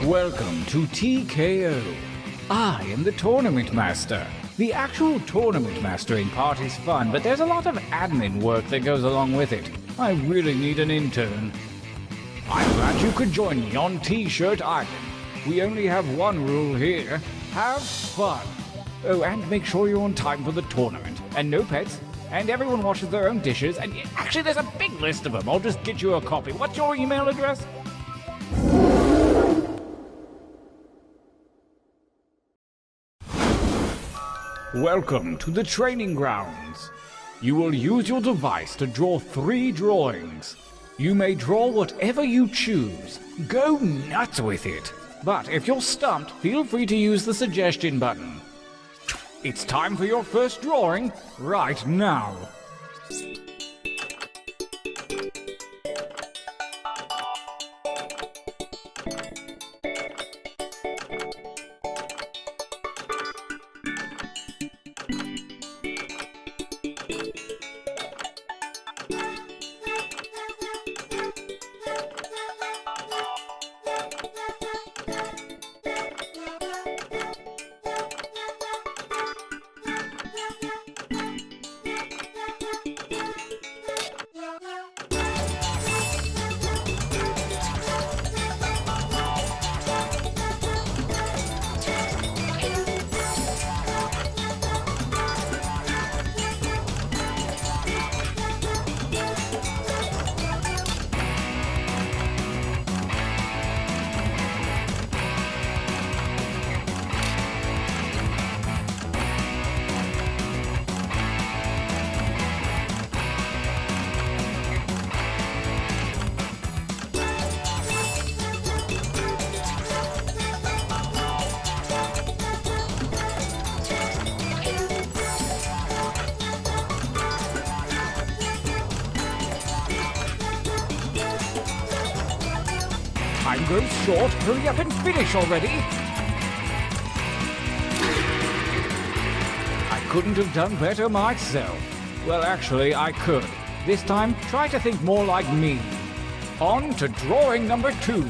Welcome to TKO. I am the Tournament Master. The actual tournament mastering part is fun, but there's a lot of admin work that goes along with it. I really need an intern. I'm glad you could join me on T-Shirt Island. We only have one rule here. Have fun. Oh, and make sure you're on time for the tournament. And no pets. And everyone washes their own dishes. And actually, there's a big list of them. I'll just get you a copy. What's your email address? Welcome to the training grounds. You will use your device to draw 3 drawings. You may draw whatever you choose. Go nuts with it. But if you're stumped, feel free to use the suggestion button. It's time for your first drawing right now. Time grows short. Hurry up and finish already. I couldn't have done better myself. Well, actually, I could. This time, try to think more like me. On to drawing number 2.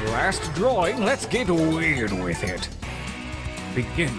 Last drawing, let's get weird with it. Begin.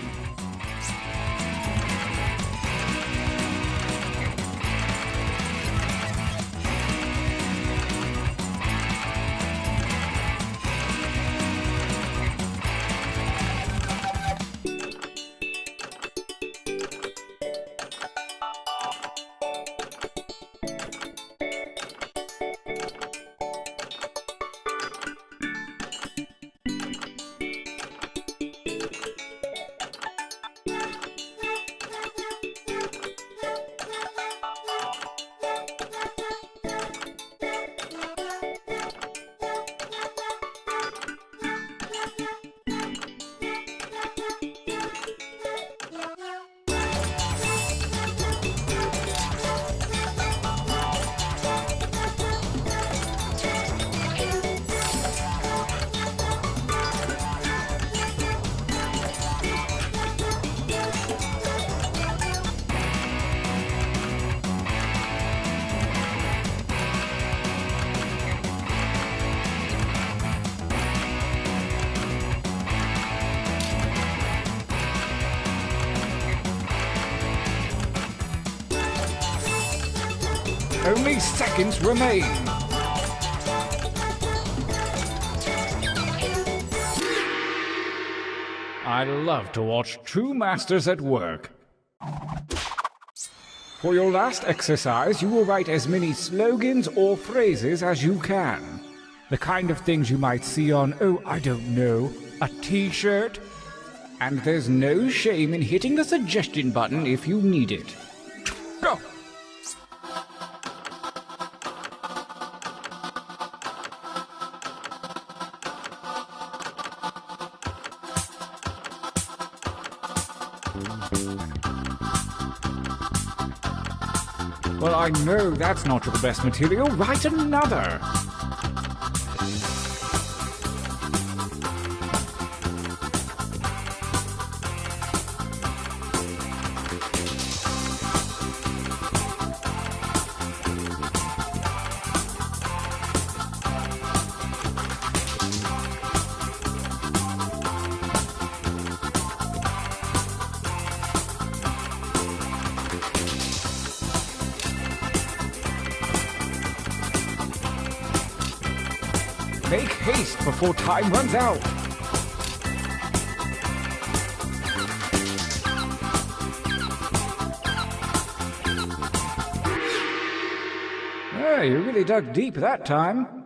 Only seconds remain. I love to watch true masters at work. For your last exercise, you will write as many slogans or phrases as you can. The kind of things you might see on, oh, I don't know, a t-shirt. And there's no shame in hitting the suggestion button if you need it. Go! Well, I know that's not your best material. Write another. Make haste before time runs out. You really dug deep that time.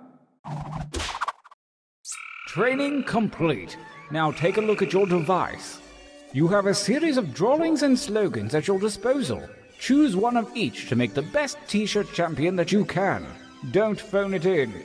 Training complete. Now take a look at your device. You have a series of drawings and slogans at your disposal. Choose one of each to make the best t-shirt champion that you can. Don't phone it in.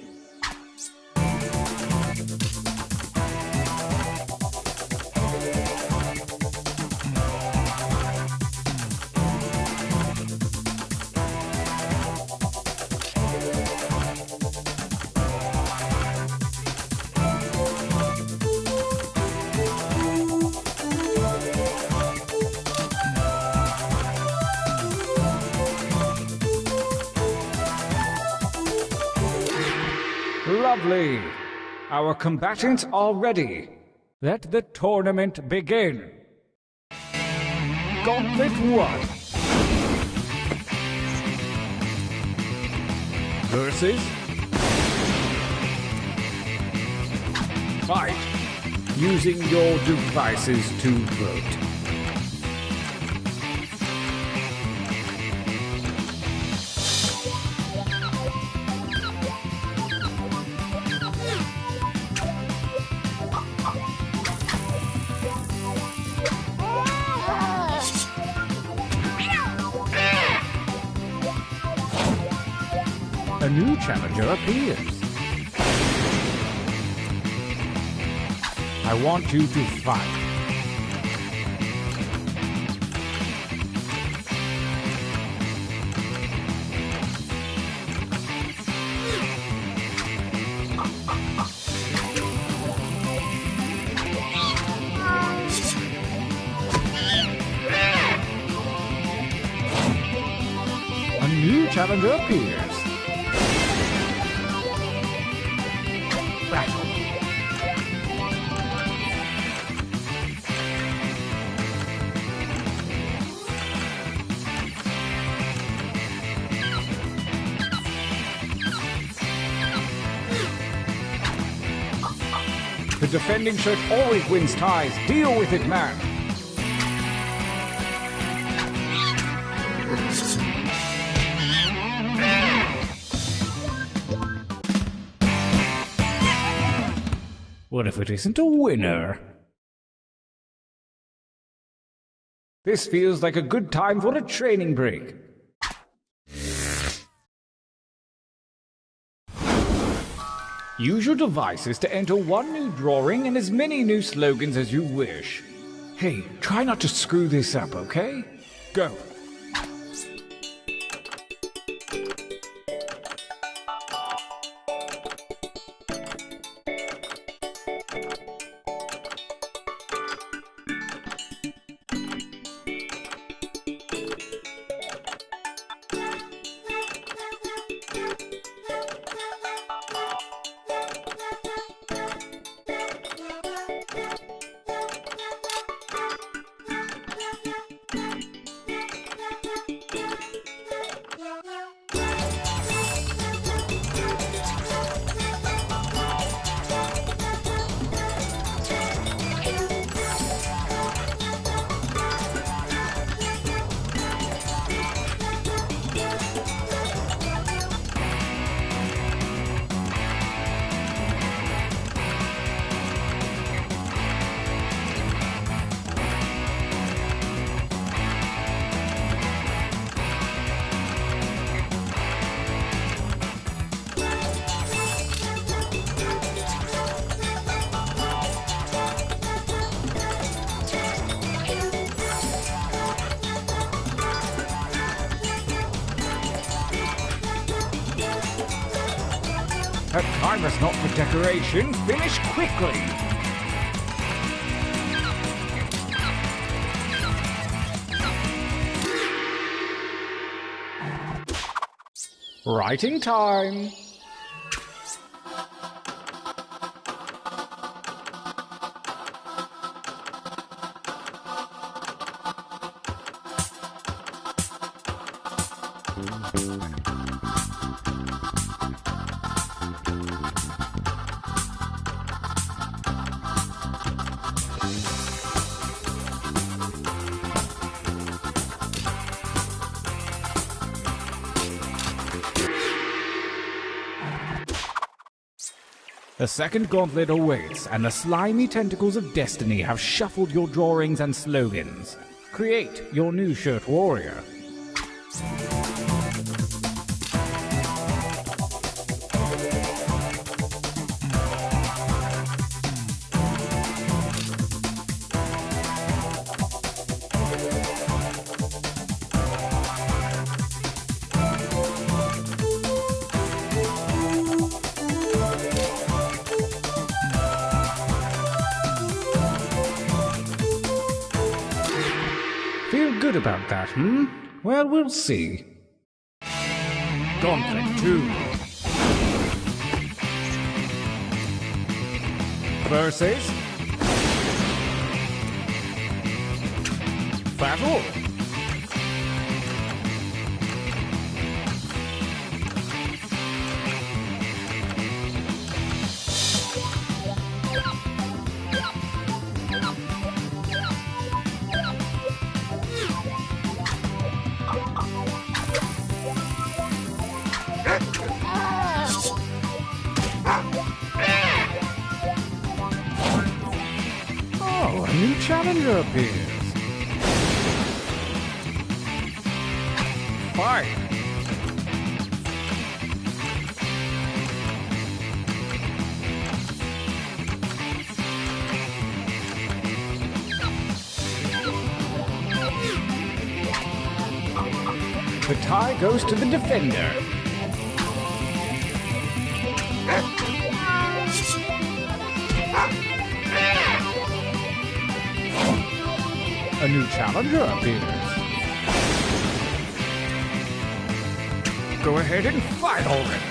Lovely. Our combatants are ready. Let the tournament begin. Gauntlet 1. Versus. Fight. Using your devices to vote. A new challenger appears. I want you to fight. A new challenger appears. The defending shirt always wins ties. Deal with it, man. What if it isn't a winner? This feels like a good time for a training break. Use your devices to enter one new drawing and as many new slogans as you wish. Hey, try not to screw this up, okay? Go. Her time is not for decoration. Finish quickly. Writing time. The second gauntlet awaits, and the slimy tentacles of destiny have shuffled your drawings and slogans. Create your new shirt warrior. Feel good about that, hmm? Well, we'll see. Gauntlet 2. Versus battle. Oh, a new challenger appears. Fight. The tie goes to the defender. A new challenger appears. Go ahead and fight already.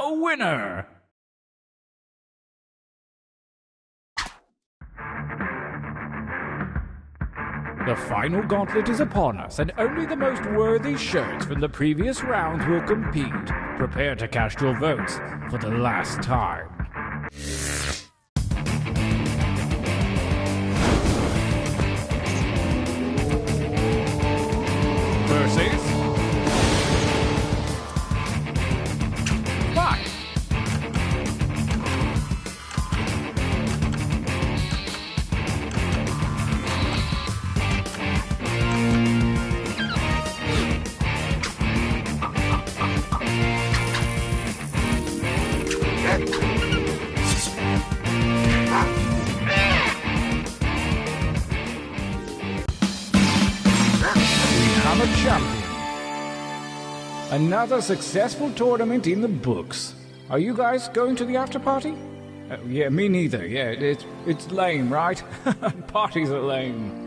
A winner! The final gauntlet is upon us, and only the most worthy shirts from the previous rounds will compete. Prepare to cast your votes for the last time. Versus fight. I'm a champion. Another successful tournament in the books. Are you guys going to the after party? Yeah, me neither. Yeah, it's lame, right? Parties are lame.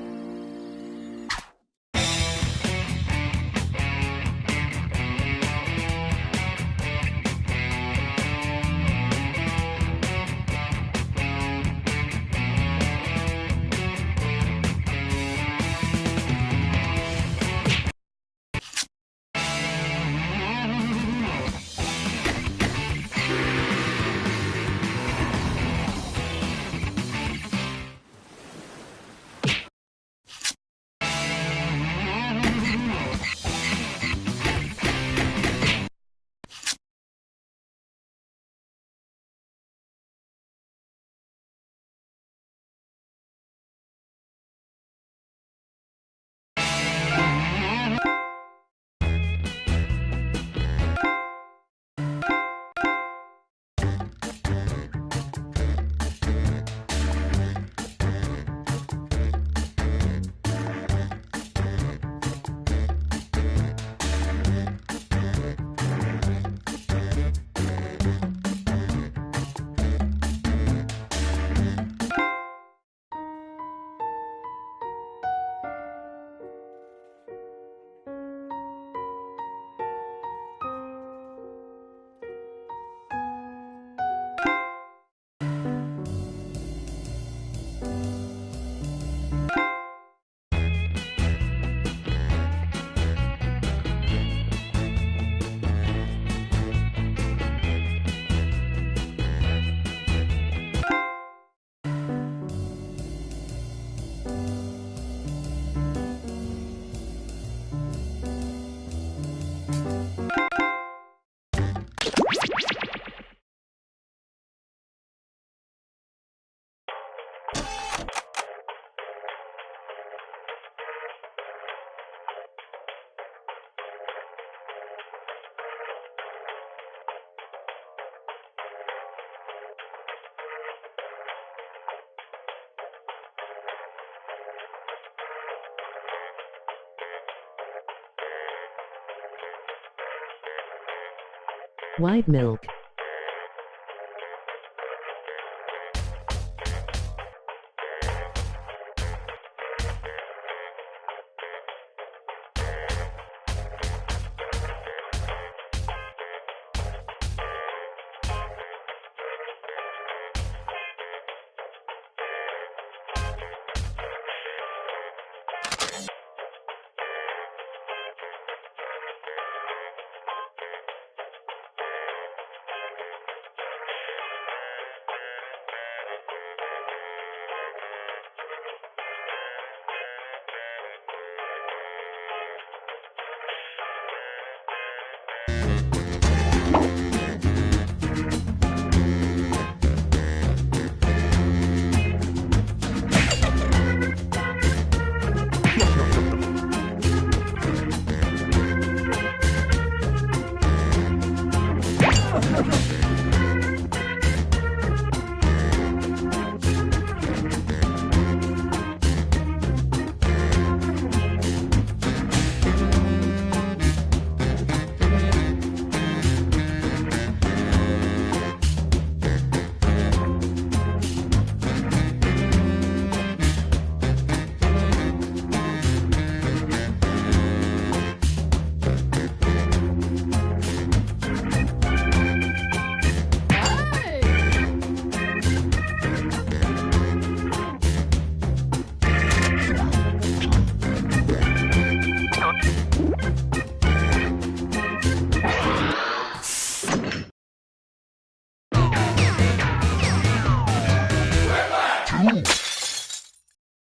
White milk.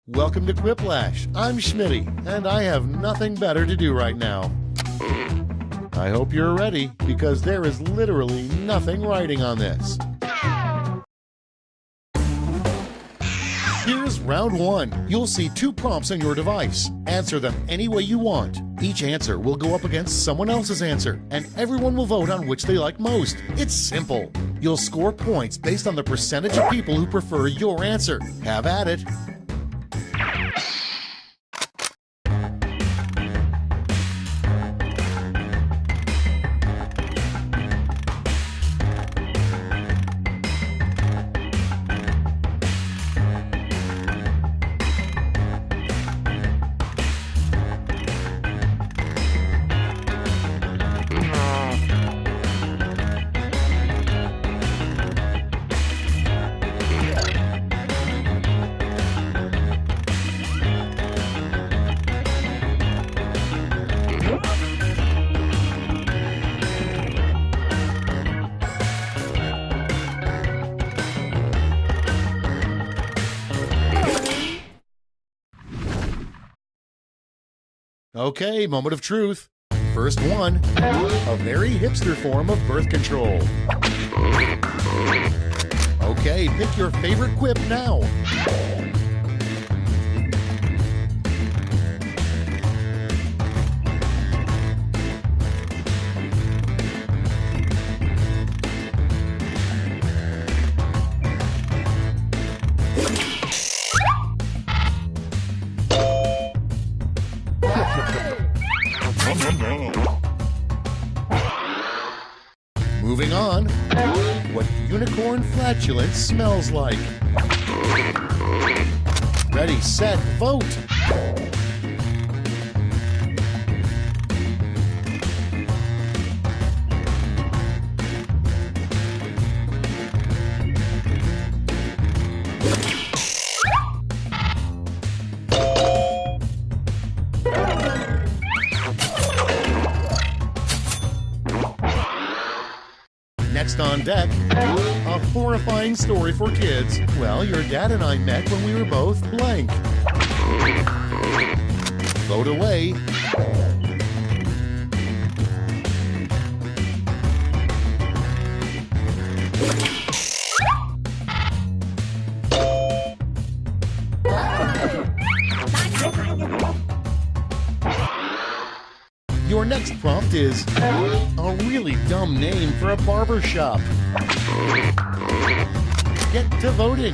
Welcome to Quiplash. I'm Schmitty, and I have nothing better to do right now. I hope you're ready, because there is literally nothing writing on this. Here's round one. You'll see 2 prompts on your device. Answer them any way you want. Each answer will go up against someone else's answer, and everyone will vote on which they like most. It's simple. You'll score points based on the percentage of people who prefer your answer. Have at it. Okay, moment of truth. First one, a very hipster form of birth control. Okay, pick your favorite quip now. Moving on, what unicorn flatulence smells like. Ready, set, vote! Next on deck, a horrifying story for kids. Well, your dad and I met when we were both blank. Vote away. Your next prompt is a really dumb name for a barber shop. Get to voting.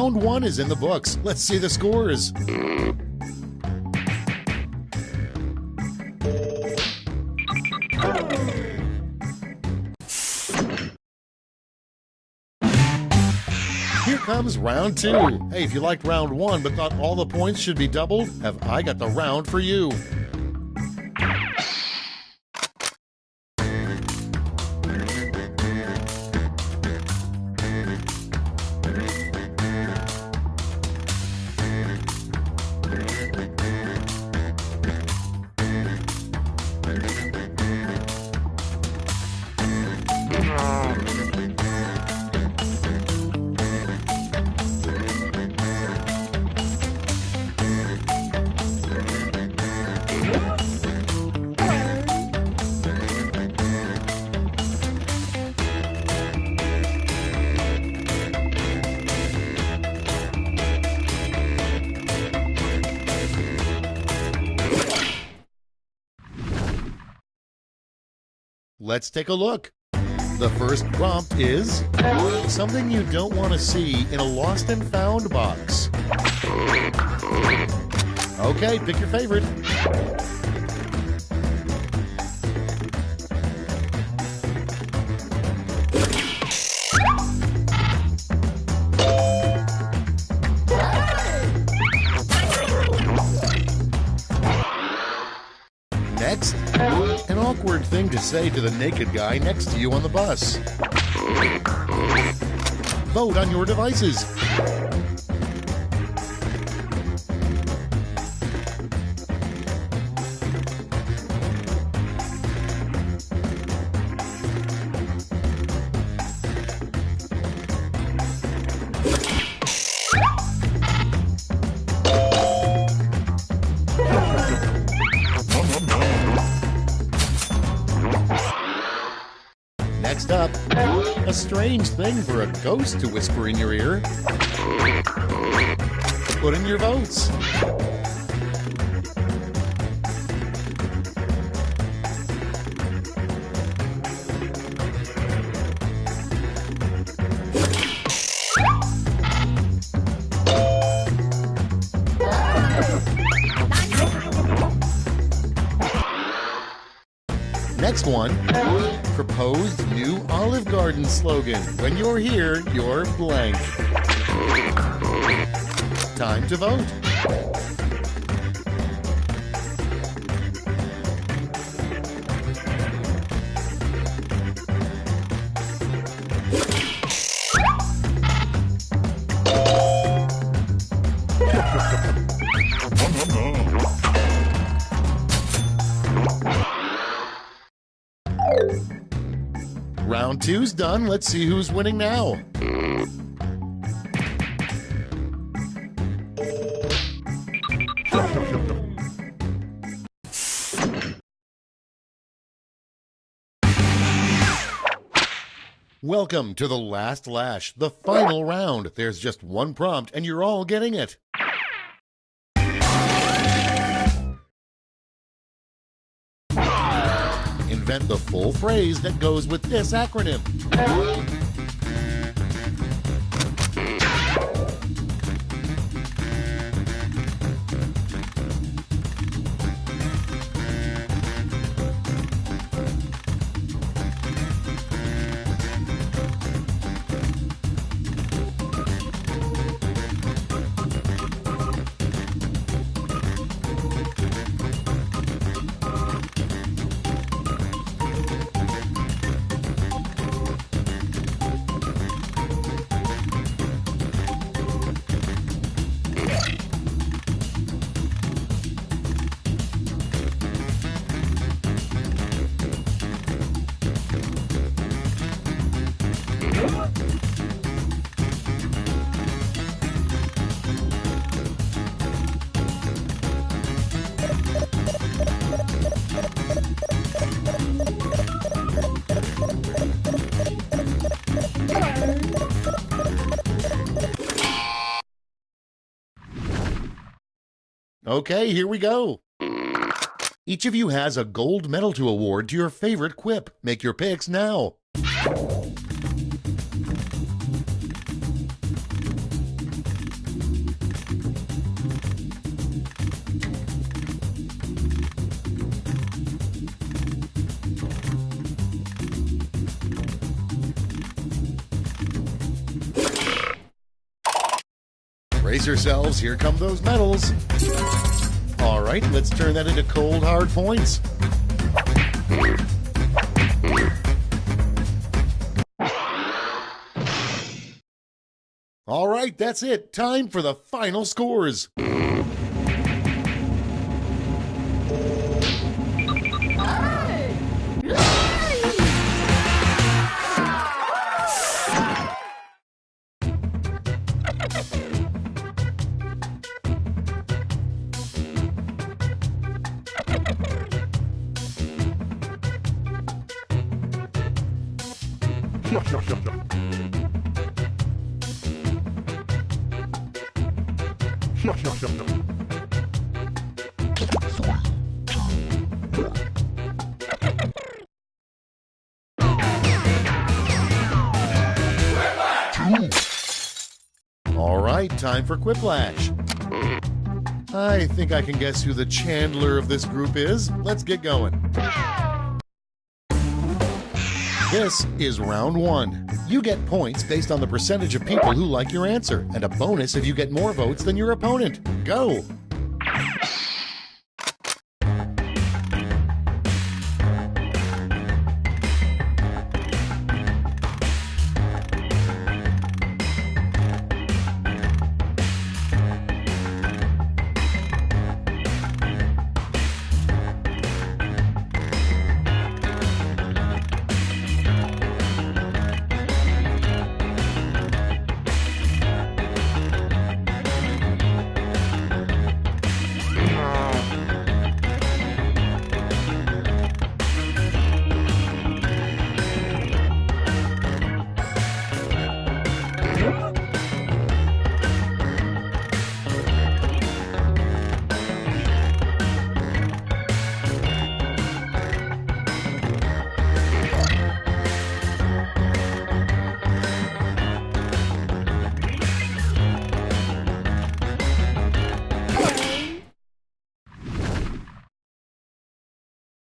Round 1 is in the books. Let's see the scores. Here comes round 2. Hey, if you liked round 1 but thought all the points should be doubled, have I got the round for you. Let's take a look. The first prompt is something you don't want to see in a lost and found box. Okay, pick your favorite. Next, an awkward thing to say to the naked guy next to you on the bus. Vote on your devices. Next up, a strange thing for a ghost to whisper in your ear. Put in your votes. Next one, proposed new Olive Garden slogan. When you're here, you're blank. Time to vote. Round 2's done. Let's see who's winning now. Welcome to the last lash, the final round. There's just one prompt and you're all getting it. Invent the full phrase that goes with this acronym. Okay, here we go. Each of you has a gold medal to award to your favorite quip. Make your picks now. Brace yourselves, here come those medals. All right, let's turn that into cold, hard points. All right, that's it. Time for the final scores. All right, time for Quiplash. I think I can guess who the Chandler of this group is. Let's get going. This is round one. You get points based on the percentage of people who like your answer, and a bonus if you get more votes than your opponent. Go!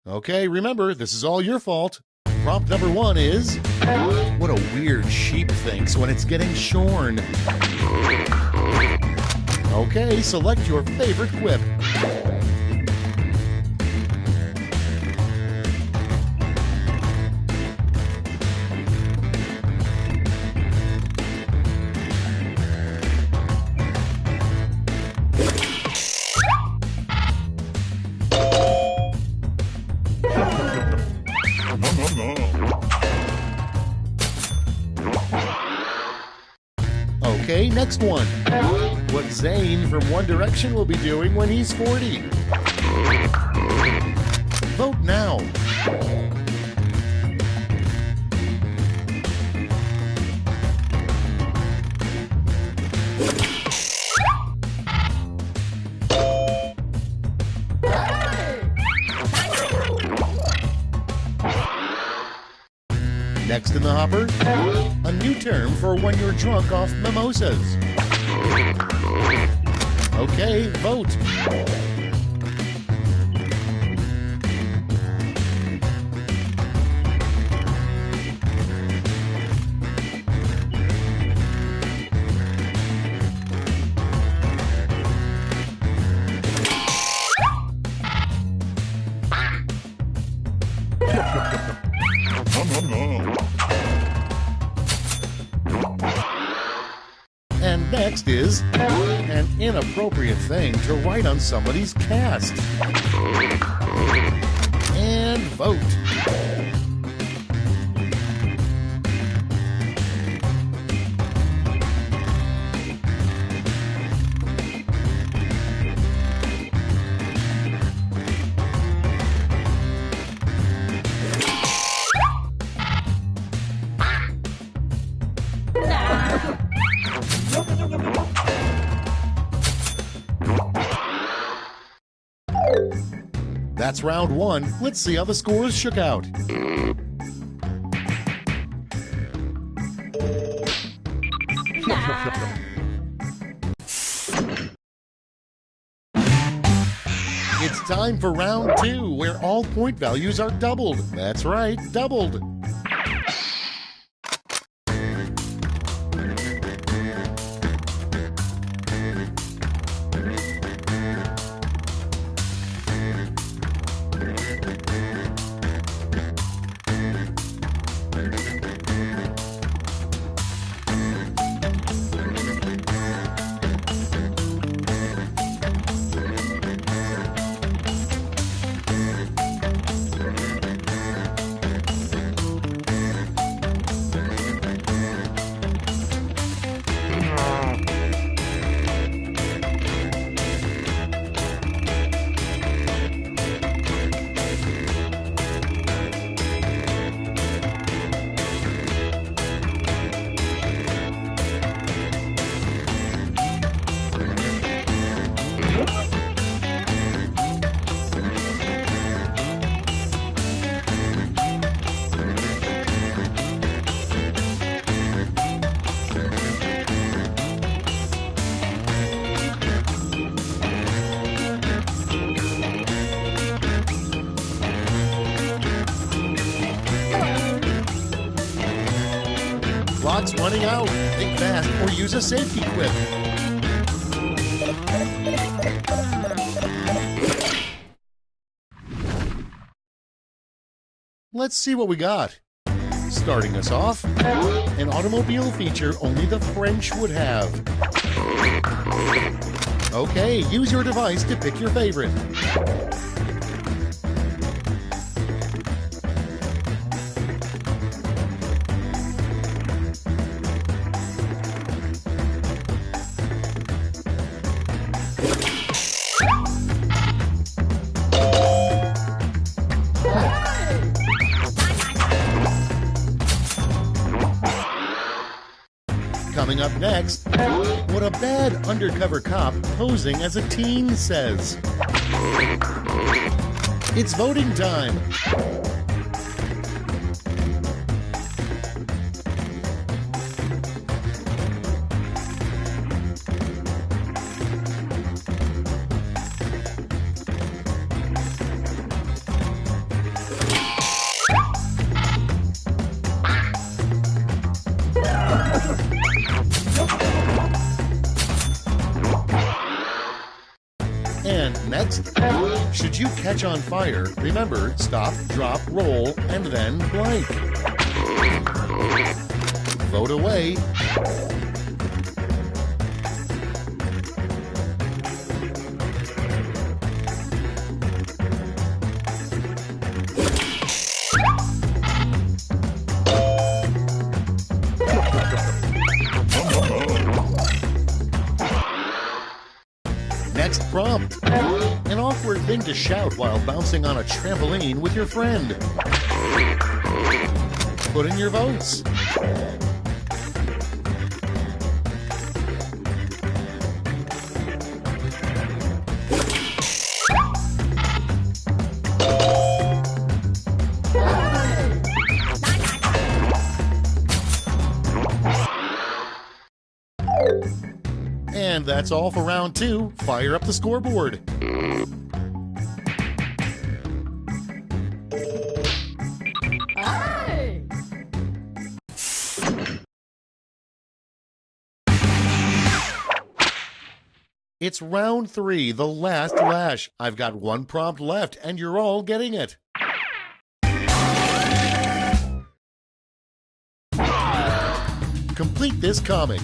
Okay, remember, this is all your fault. Prompt number one is, what a weird sheep thinks when it's getting shorn. Okay, select your favorite quip. Okay, next one. What Zayn from One Direction will be doing when he's 40. Vote now. Next in the hopper, a new term for when you're drunk off mimosas. Okay, vote. And next is an inappropriate thing to write on somebody's cast. And vote. That's round one. Let's see how the scores shook out. It's time for round two, where all point values are doubled. That's right, doubled. clock's running out. Think fast or use a safety quip. Let's see what we got. Starting us off, an automobile feature only the French would have. Okay, use your device to pick your favorite. Coming up next, what a bad undercover cop posing as a teen says. It's voting time. And next, should you catch on fire, remember, stop, drop, roll, and then blank. Vote away. Next prompt. An awkward thing to shout while bouncing on a trampoline with your friend. Put in your votes. And that's all for round 2. Fire up the scoreboard. It's round 3, the last lash. I've got one prompt left, and you're all getting it. Complete this comic.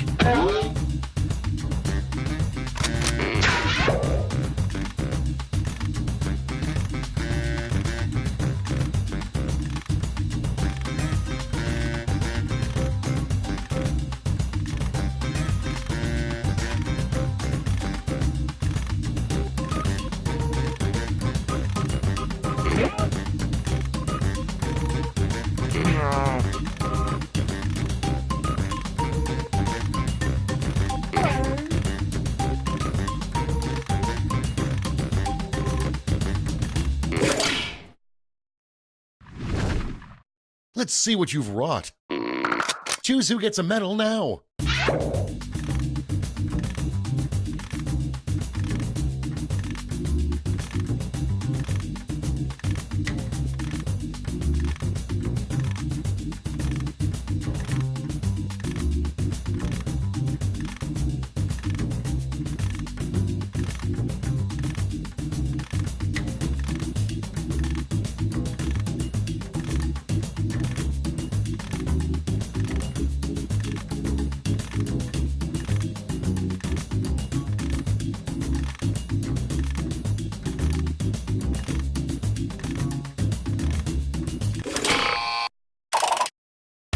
Let's see what you've wrought. Choose who gets a medal now.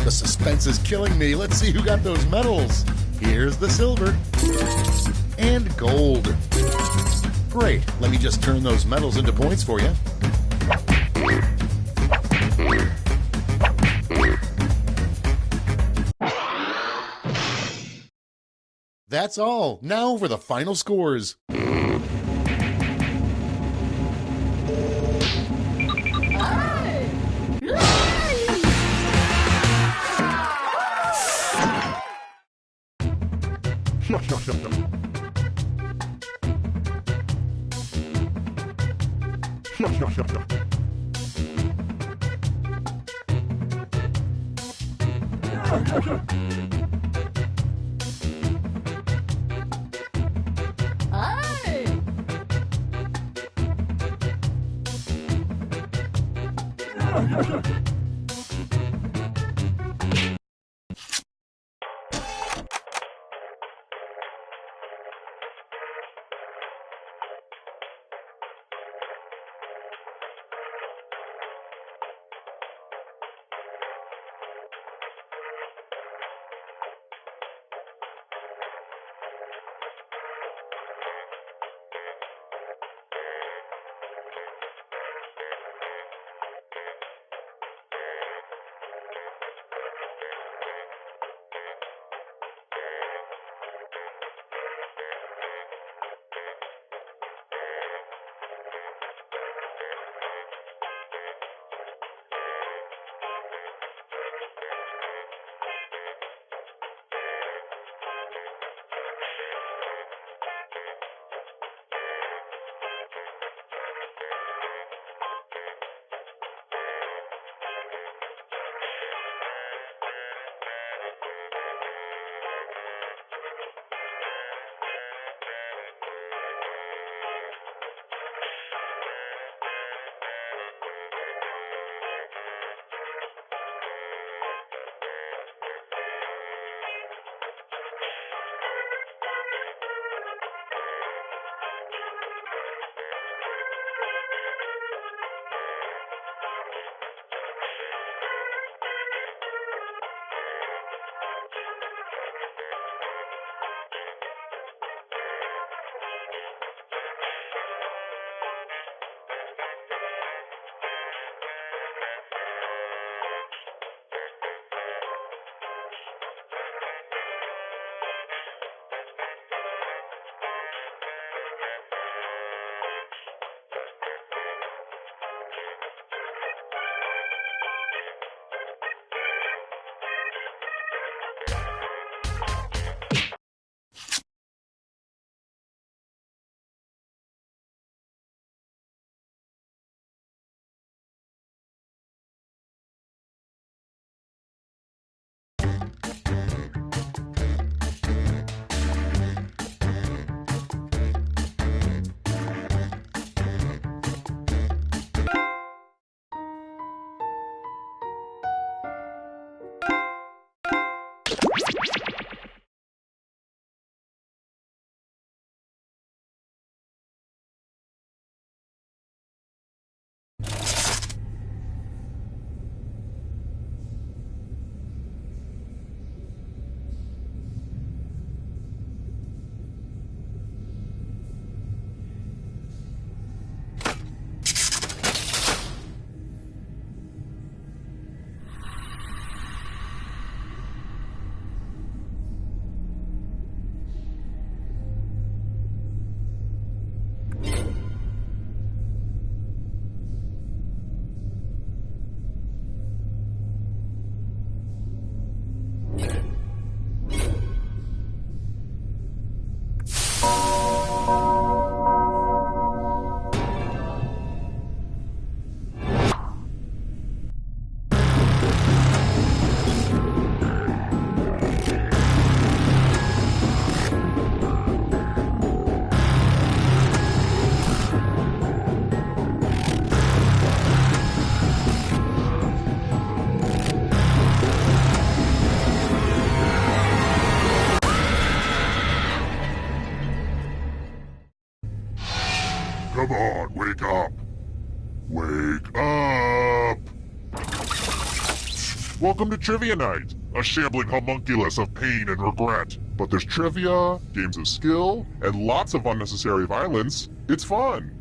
The suspense is killing me. Let's see who got those medals. Here's the silver and gold. Great. Let me just turn those medals into points for you. That's all. Now for the final scores. Come on, wake up! Wake up! Welcome to Trivia Night, a shambling homunculus of pain and regret. But there's trivia, games of skill, and lots of unnecessary violence. It's fun!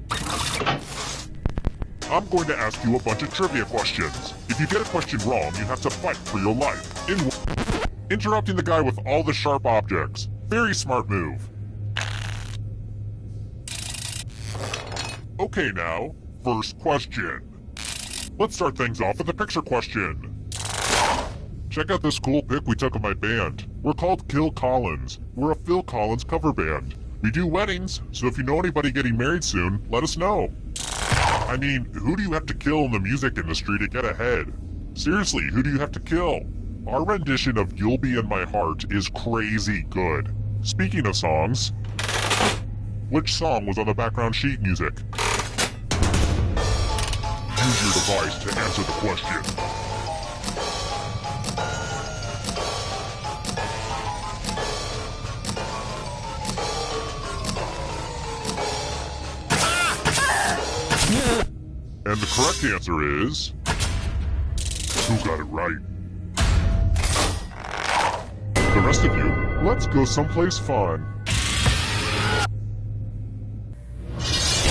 I'm going to ask you a bunch of trivia questions. If you get a question wrong, you have to fight for your life. Interrupting the guy with all the sharp objects. Very smart move. Okay now, first question. Let's start things off with a picture question. Check out this cool pic we took of my band. We're called Kill Collins. We're a Phil Collins cover band. We do weddings, so if you know anybody getting married soon, let us know. I mean, who do you have to kill in the music industry to get ahead? Seriously, who do you have to kill? Our rendition of You'll Be in My Heart is crazy good. Speaking of songs, which song was on the background sheet music? use your device to answer the question. And the correct answer is... Who got it right? The rest of you, let's go someplace fun.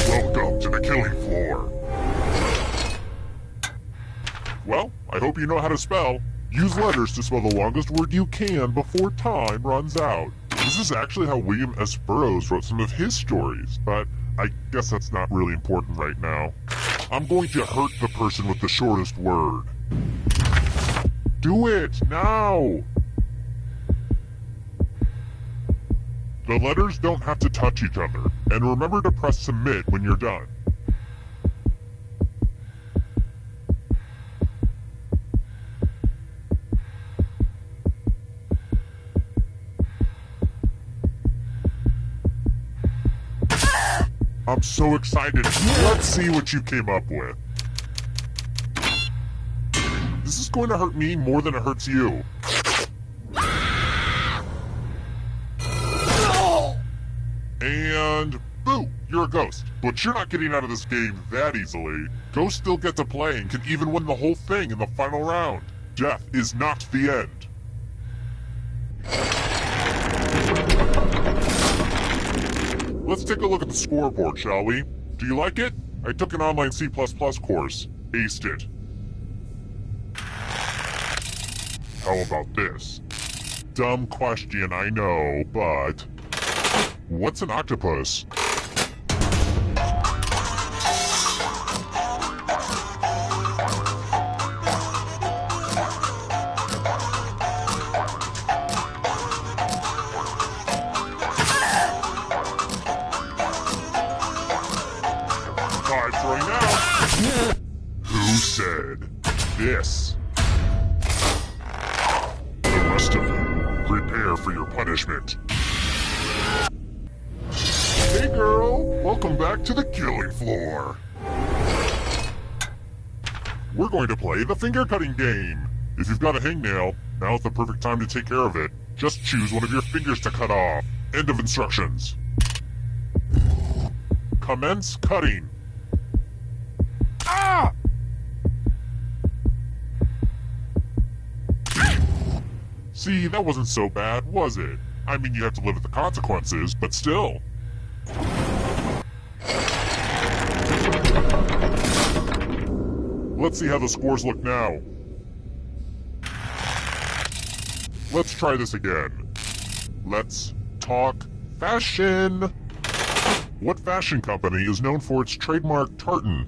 Welcome to the killing floor. Well, I hope you know how to spell. Use letters to spell the longest word you can before time runs out. This is actually how William S. Burroughs wrote some of his stories, but I guess that's not really important right now. I'm going to hurt the person with the shortest word. Do it, now! The letters don't have to touch each other, and remember to press submit when you're done. I'm so excited. Let's see what you came up with. This is going to hurt me more than it hurts you. And boo, you're a ghost. But you're not getting out of this game that easily. Ghosts still get to play and can even win the whole thing in the final round. Death is not the end. Let's take a look at the scoreboard, shall we? Do you like it? I took an online C++ course. Aced it. How about this? Dumb question, I know, but... What's an octopus? Who said this? The rest of you, prepare for your punishment. Hey girl, welcome back to the killing floor. We're going to play the finger cutting game. If you've got a hangnail, now's the perfect time to take care of it. Just choose one of your fingers to cut off. End of instructions. Commence cutting. Ah! See, that wasn't so bad, was it? I mean, you have to live with the consequences, but still. Let's see how the scores look now. Let's try this again. Let's talk fashion. What fashion company is known for its trademark tartan?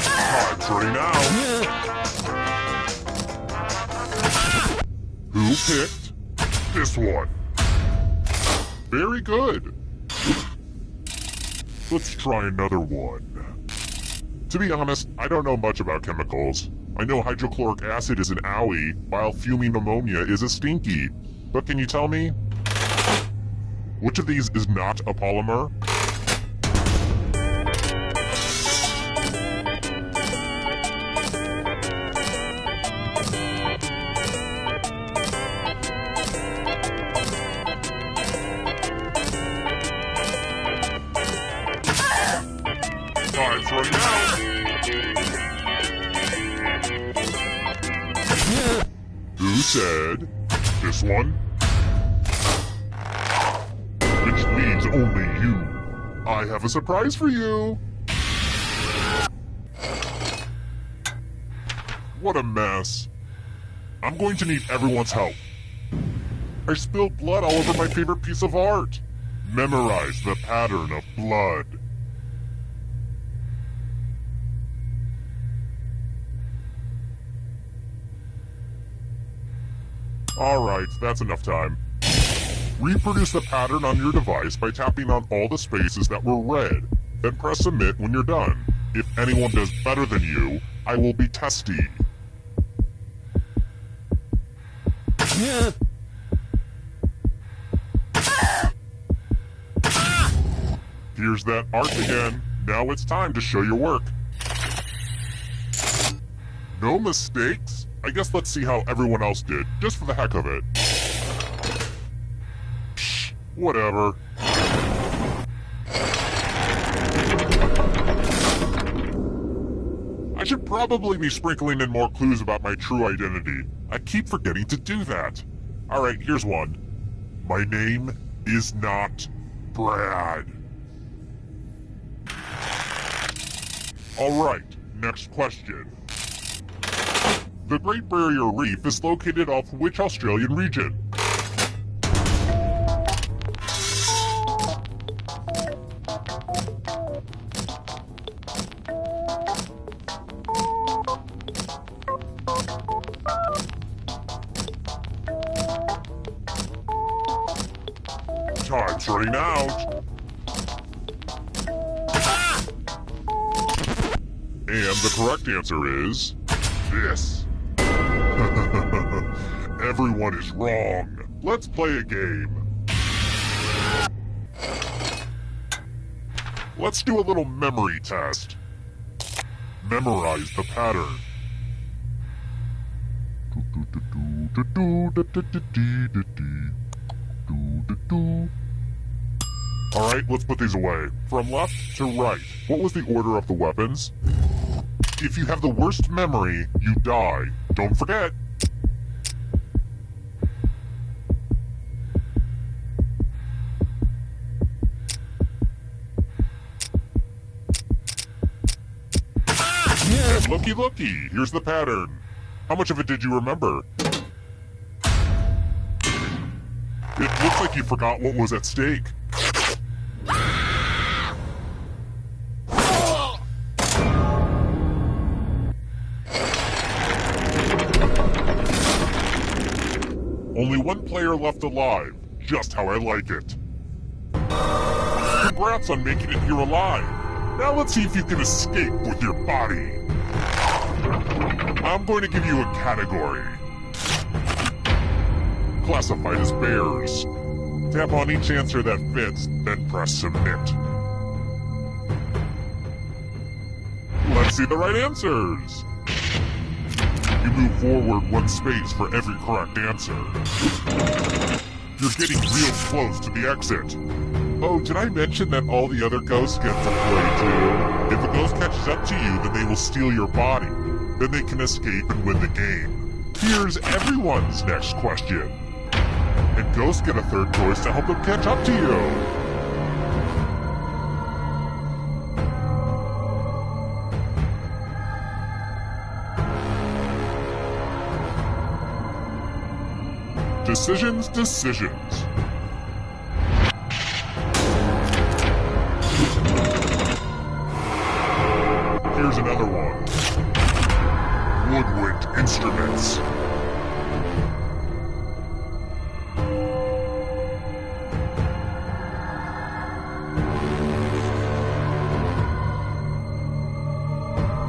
Time's running out. Who picked this one? Very good. Let's try another one. To be honest, I don't know much about chemicals. I know hydrochloric acid is an owie, while fuming ammonia is a stinky. But can you tell me? Which of these is not a polymer? Time's running out. Who said this one? Which means only you. I have a surprise for you. What a mess. I'm going to need everyone's help. I spilled blood all over my favorite piece of art. Memorize the pattern of blood. Alright, that's enough time. Reproduce the pattern on your device by tapping on all the spaces that were red. Then press submit when you're done. If anyone does better than you, I will be testy. Here's that art again. Now it's time to show your work. No mistakes? I guess let's see how everyone else did, just for the heck of it. Psh, whatever. I should probably be sprinkling in more clues about my true identity. I keep forgetting to do that. Alright, here's one. My name is not Brad. Alright, next question. The Great Barrier Reef is located off which Australian region? Time's running out. And the correct answer is this. Everyone is wrong. Let's play a game. Let's do a little memory test. Memorize the pattern. Alright, let's put these away. From left to right, what was the order of the weapons? If you have the worst memory, you die. Don't forget. And looky looky, here's the pattern. How much of it did you remember? It looks like you forgot what was at stake. Only one player left alive, just how I like it. Congrats on making it here alive. Now let's see if you can escape with your body. I'm going to give you a category. Classified as bears. Tap on each answer that fits, then press submit. Let's see the right answers. You move forward one space for every correct answer. You're getting real close to the exit. Oh, did I mention that all the other ghosts get to play too? If a ghost catches up to you, then they will steal your body. Then they can escape and win the game. Here's everyone's next question. And ghosts get a third choice to help them catch up to you. Decisions. Here's another one. Woodwind instruments.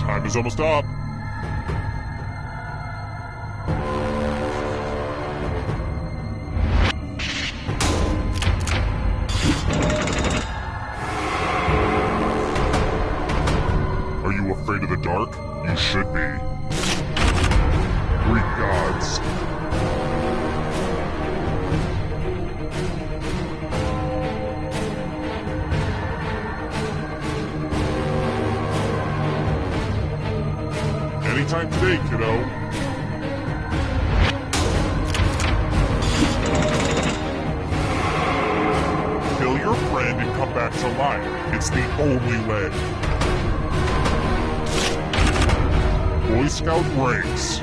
Time is almost up. Afraid of the dark? You should be. Greek gods. Anytime today, kiddo. Kill your friend and come back to life. It's the only way. Boy Scout ranks.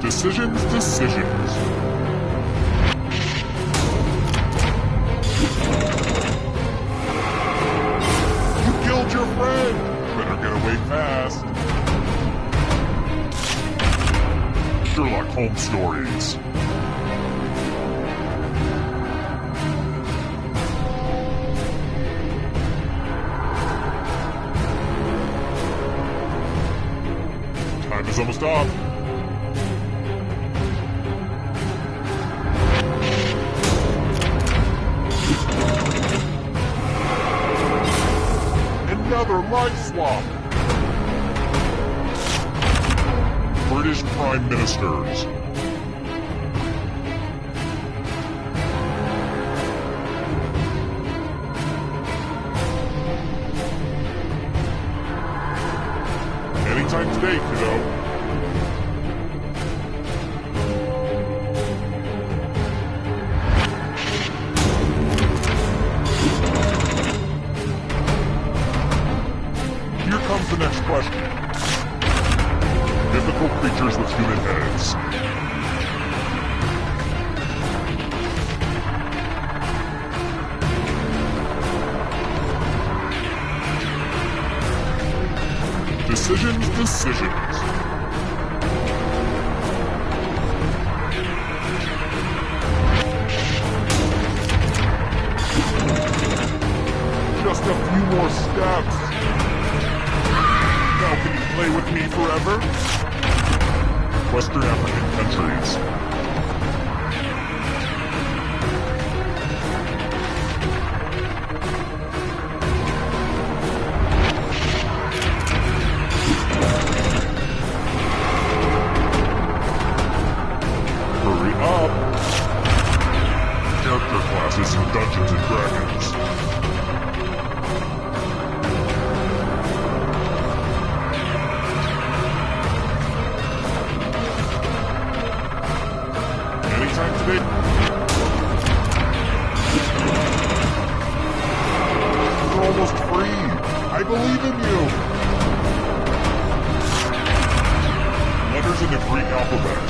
Decisions. You killed your friend. Better get away fast. Sherlock Holmes stories. Time is almost up. Another life swap. British Prime Ministers. Anytime today, kiddo. Here comes the next question. Mythical creatures with human heads. Decisions. Just a few more steps. Now can you play with me forever? Western African countries. Hurry up! Character classes in Dungeons and Dragons. Anytime today. You're almost free. I believe in you. Letters in the Greek alphabet.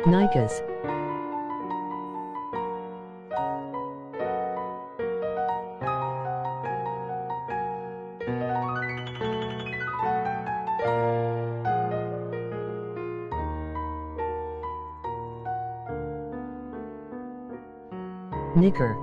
Nikas. Knicker.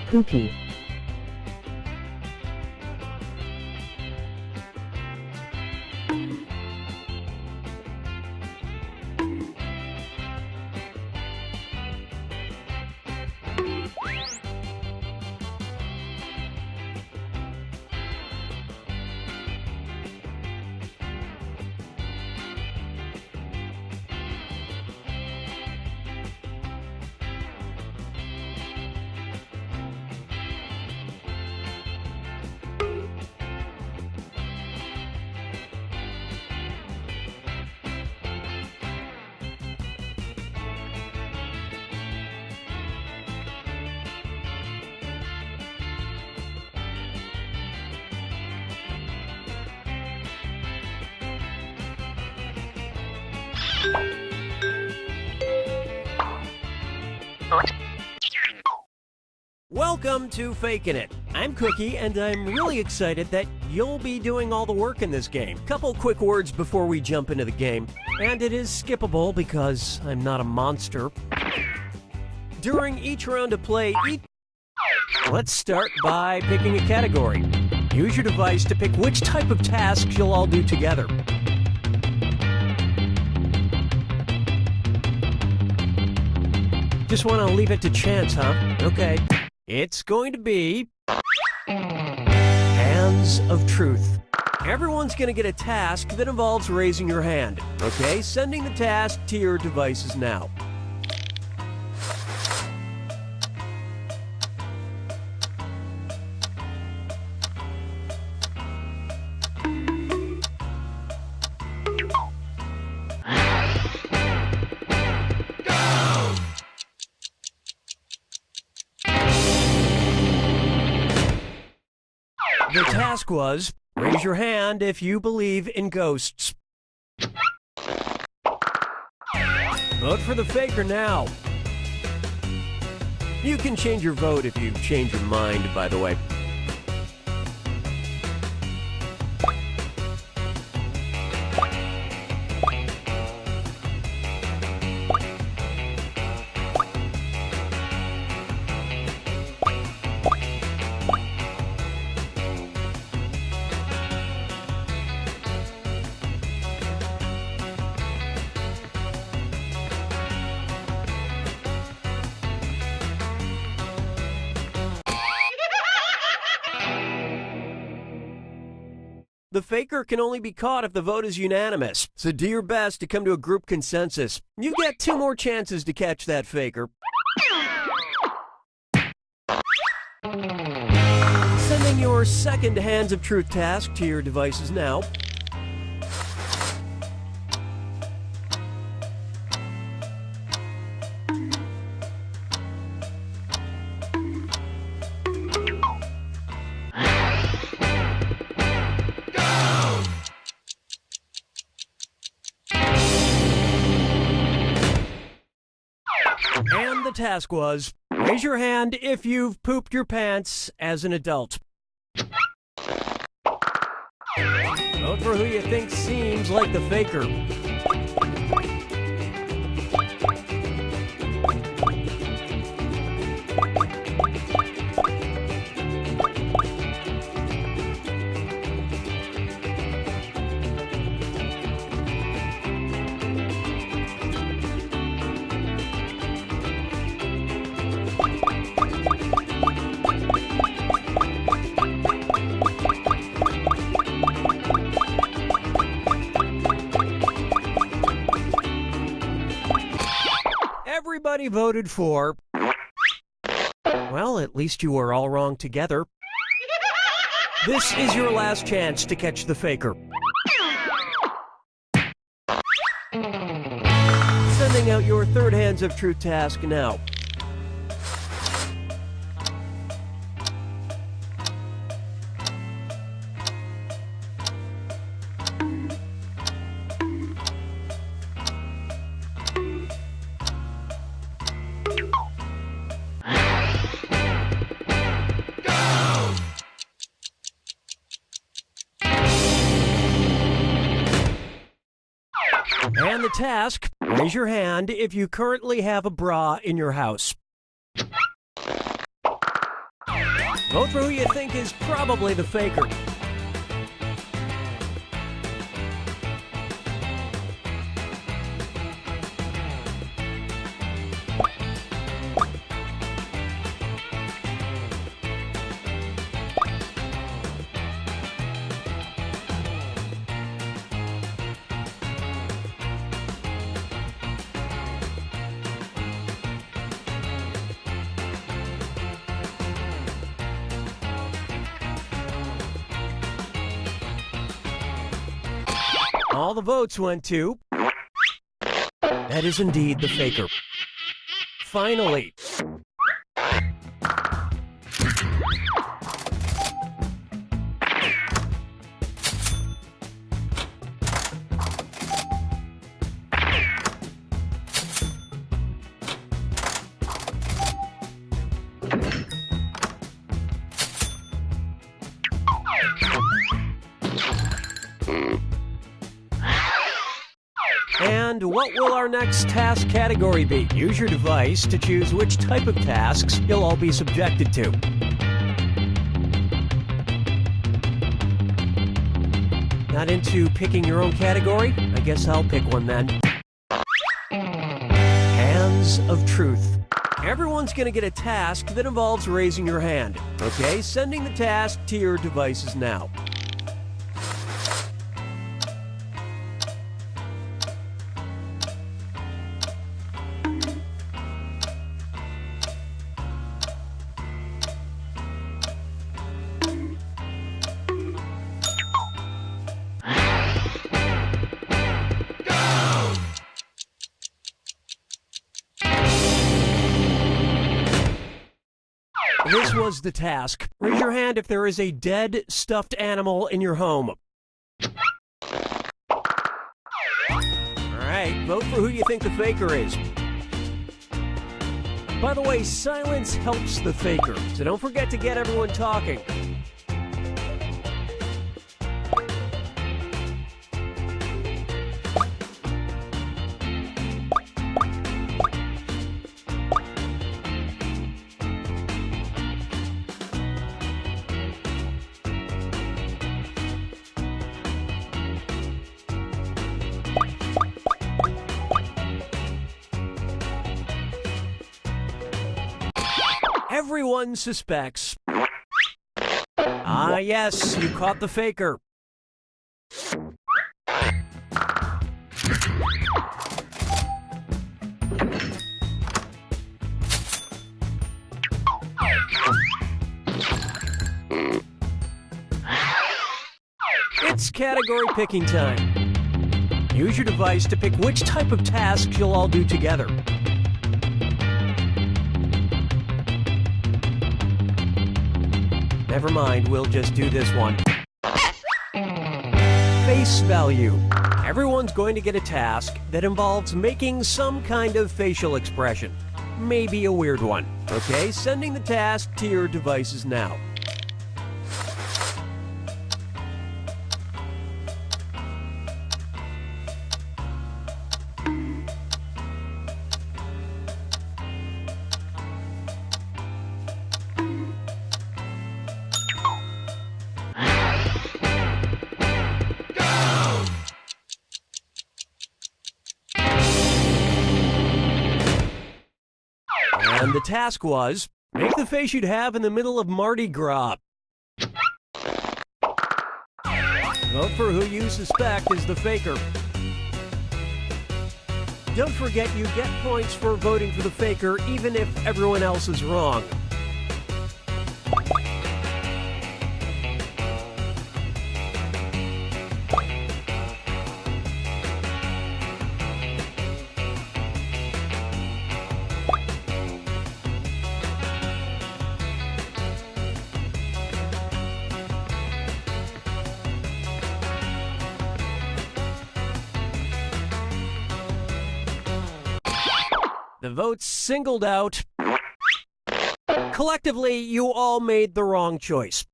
Pookie. Welcome to Fakin' It. I'm Cookie, and I'm really excited that you'll be doing all the work in this game. Couple quick words before we jump into the game, and it is skippable because I'm not a monster. During each round of play, let's start by picking a category. Use your device to pick which type of tasks you'll all do together. Just want to leave it to chance, huh? Okay. It's going to be Hands of Truth. Everyone's going to get a task that involves raising your hand. Okay, sending the task to your devices now. The task was, raise your hand if you believe in ghosts. Vote for the faker now. You can change your vote if you change your mind, by the way. The faker can only be caught if the vote is unanimous, so do your best to come to a group consensus. You get 2 more chances to catch that faker. Sending your second Hands of Truth task to your devices now. And the task was, raise your hand if you've pooped your pants as an adult. Vote for who you think seems like the faker. Everybody voted for... Well, at least you were all wrong together. This is your last chance to catch the faker. Sending out your third Hands of Truth task now. And the task, raise your hand if you currently have a bra in your house. Vote for who you think is probably the faker. All the votes went to... That is indeed the faker. Finally. And what will our next task category be? Use your device to choose which type of tasks you'll all be subjected to. Not into picking your own category? I guess I'll pick one then. Hands of Truth. Everyone's going to get a task that involves raising your hand. Okay, sending the task to your devices now. This was the task. Raise your hand if there is a dead, stuffed animal in your home. Alright, vote for who you think the faker is. By the way, silence helps the faker, so don't forget to get everyone talking. Everyone suspects. Ah, yes, you caught the faker. category picking time. Use your device to pick which type of tasks you'll all do together. Never mind, we'll just do this one. Face value. Everyone's going to get a task that involves making some kind of facial expression. Maybe a weird one. Okay, sending the task to your devices now. And the task was, make the face you'd have in the middle of Mardi Gras. Vote for who you suspect is the faker. Don't forget you get points for voting for the faker even if everyone else is wrong. The votes singled out. Collectively, you all made the wrong choice.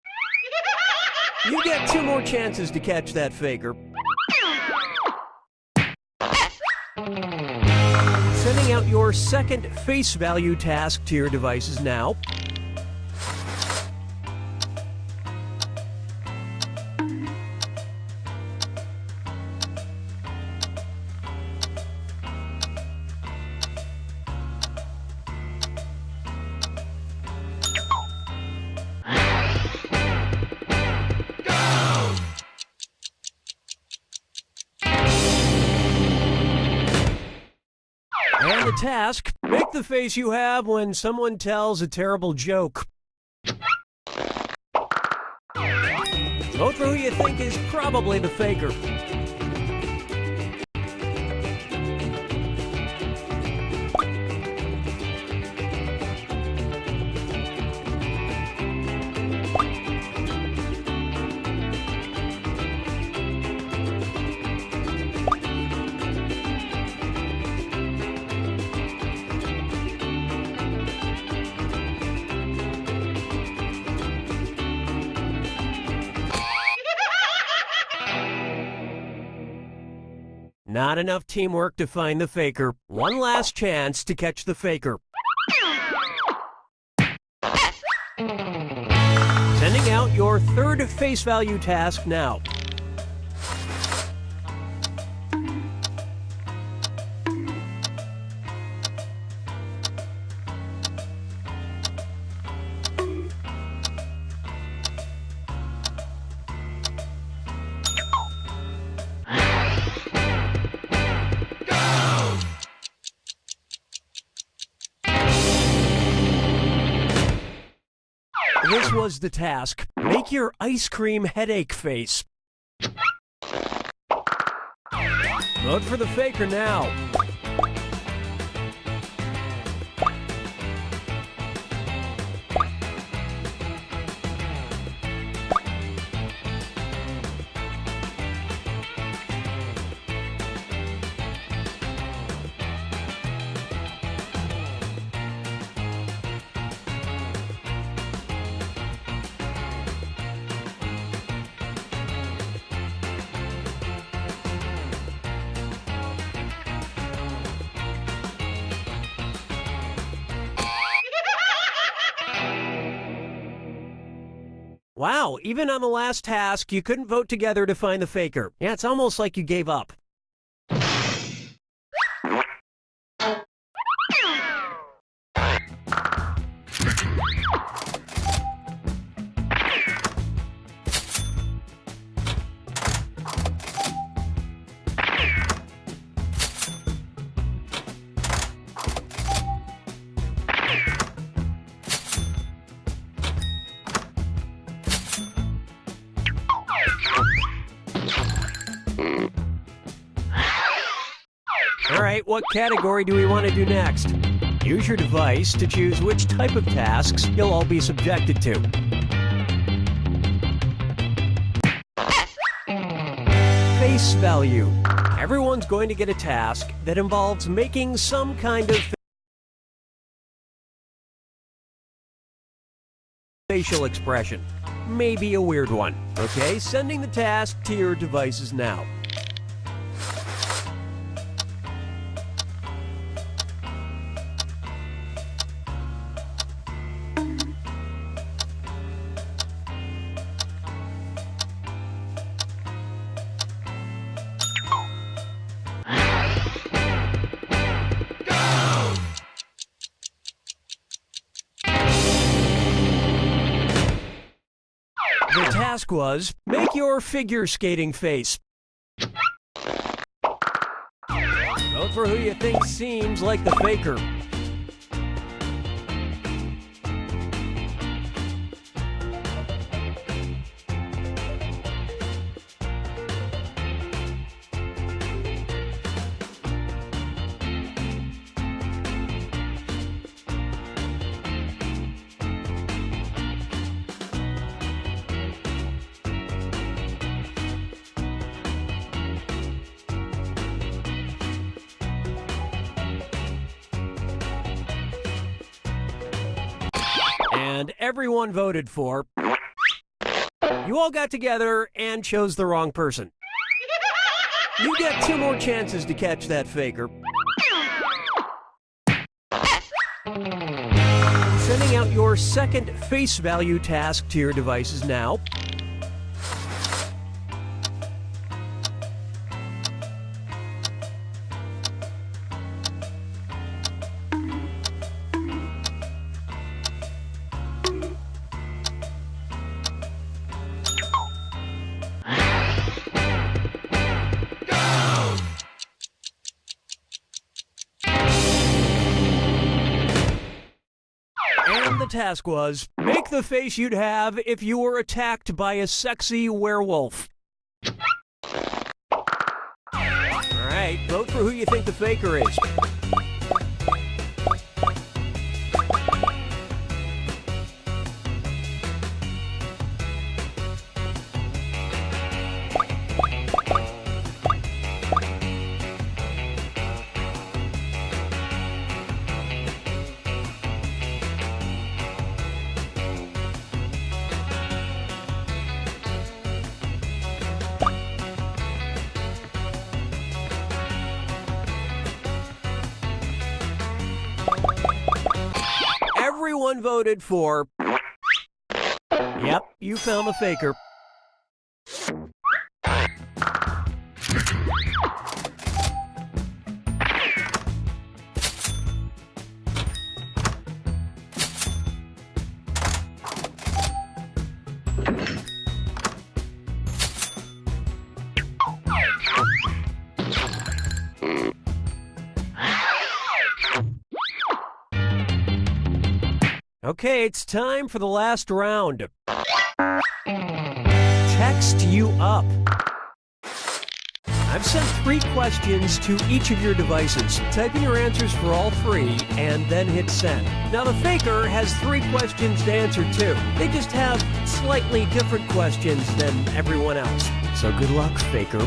You get 2 more chances to catch that faker. Sending out your second face value task to your devices now. And the task, make the face you have when someone tells a terrible joke. Vote for who you think is probably the faker. Not enough teamwork to find the faker. One last chance to catch the faker. Sending out your third face value task now. This was the task. Make your ice cream headache face. Vote for the faker now. Wow, even on the last task, you couldn't vote together to find the faker. Yeah, it's almost like you gave up. right, what category do we want to do next? Use your device to choose which type of tasks you'll all be subjected to. Face value. Everyone's going to get a task that involves making some kind of facial expression. Maybe a weird one. Okay, sending the task to your devices now. The task was, make your figure skating face. Vote for who you think seems like the faker. And everyone voted for. You all got together and chose the wrong person. You get 2 more chances to catch that faker. Sending out your second face value task to your devices now. And the task was, make the face you'd have if you were attacked by a sexy werewolf. Alright, vote for who you think the faker is. Everyone voted for. Yep, you found the faker. Okay, it's time for the last round. Text you up. I've sent 3 questions to each of your devices. Type in your answers for all 3 and then hit send. Now the faker has 3 questions to answer too. They just have slightly different questions than everyone else. So good luck, faker.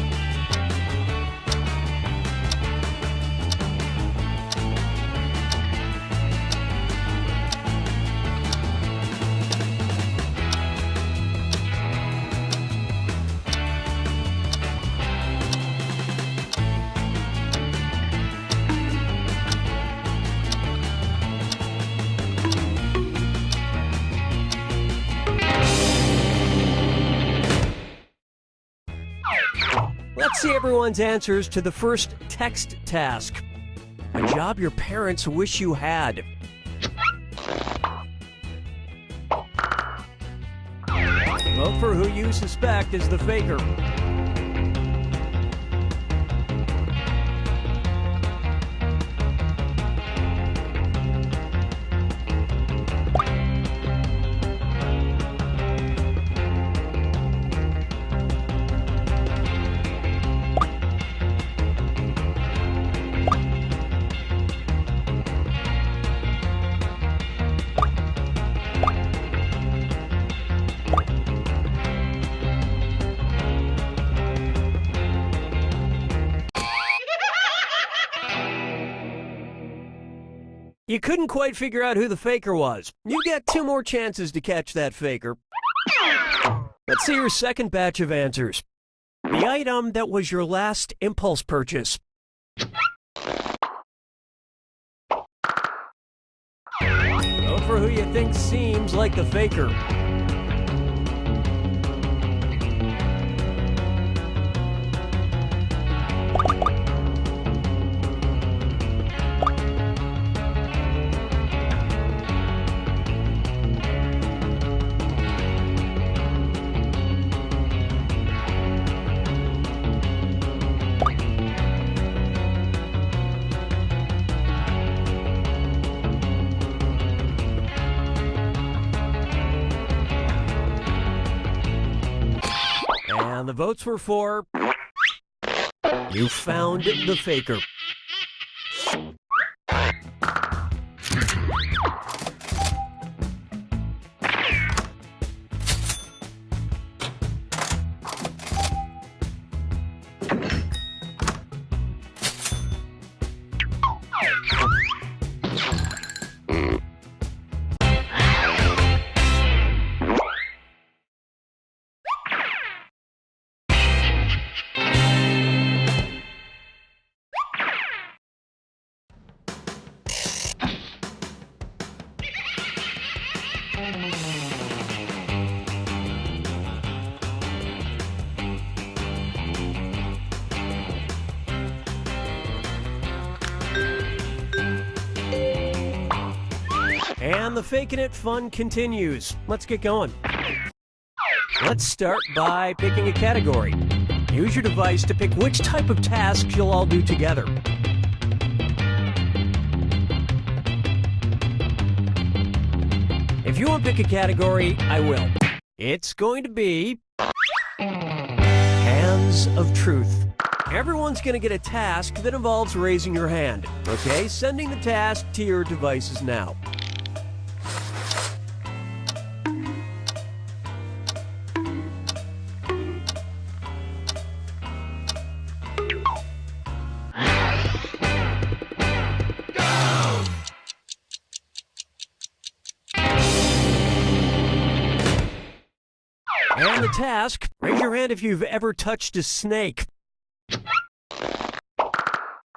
Let's see everyone's answers to the first text task. A job your parents wish you had. Vote for who you suspect is the faker. You couldn't quite figure out who the faker was. You get 2 more chances to catch that faker. Let's see your second batch of answers. The item that was your last impulse purchase. Vote for who you think seems like the faker. And the votes were for... You found the faker. And the Faking It fun continues. Let's get going. Let's start by picking a category. Use your device to pick which type of tasks you'll all do together. If you want to pick a category, I will. It's going to be Hands of Truth. Everyone's going to get a task that involves raising your hand. Okay, sending the task to your devices now. And the task, raise your hand if you've ever touched a snake.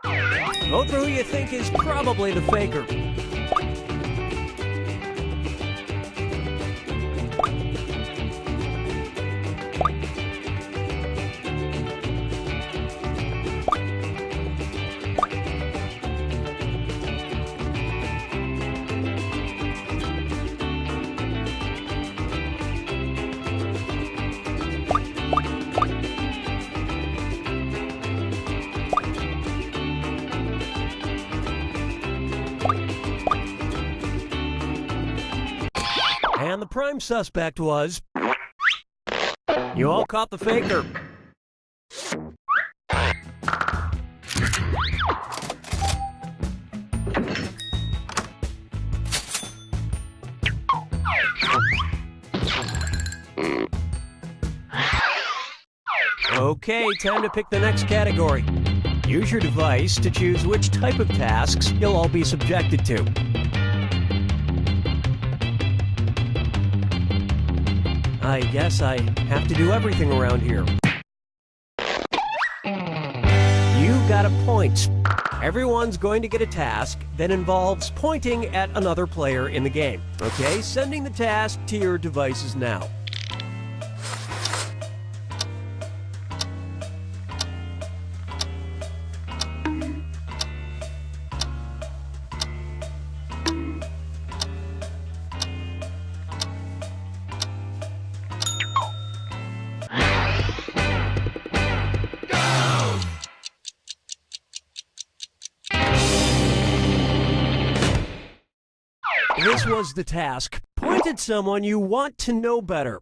Vote for who you think is probably the faker. And the prime suspect was... You all caught the faker. Okay, time to pick the next category. Use your device to choose which type of tasks you'll all be subjected to. I guess I have to do everything around here. You got a point. Everyone's going to get a task that involves pointing at another player in the game. Okay, sending the task to your devices now. This was the task. Point at someone you want to know better.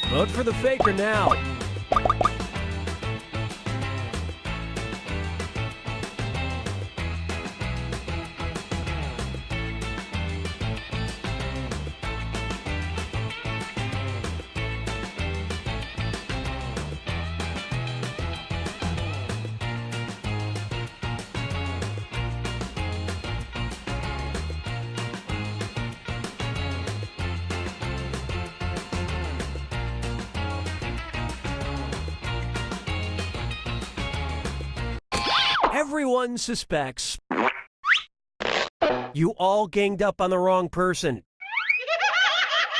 Vote for the faker now. Everyone suspects you all ganged up on the wrong person.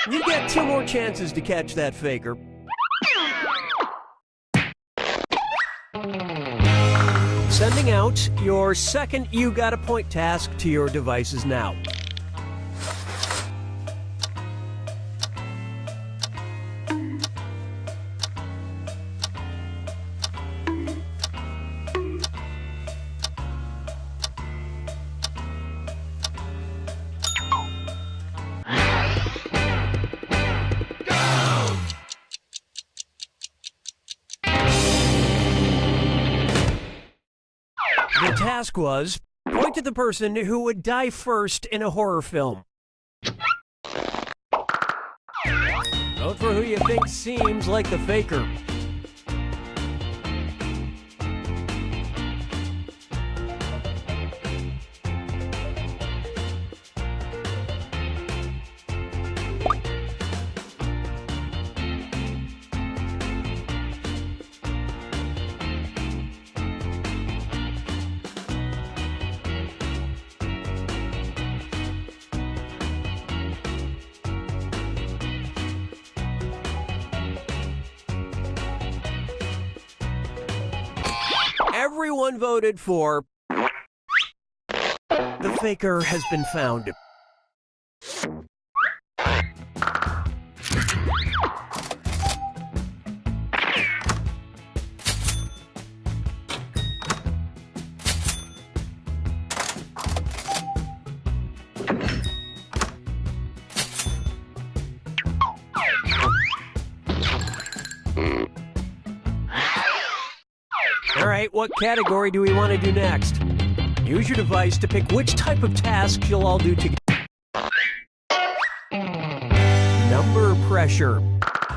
You get 2 more chances to catch that faker. Sending out your second You Got a Point task to your devices now. The task was, point to the person who would die first in a horror film. Vote for who you think seems like the faker. Everyone voted for the faker has been found. All right, what category do we want to do next? Use your device to pick which type of tasks you'll all do together. Number pressure.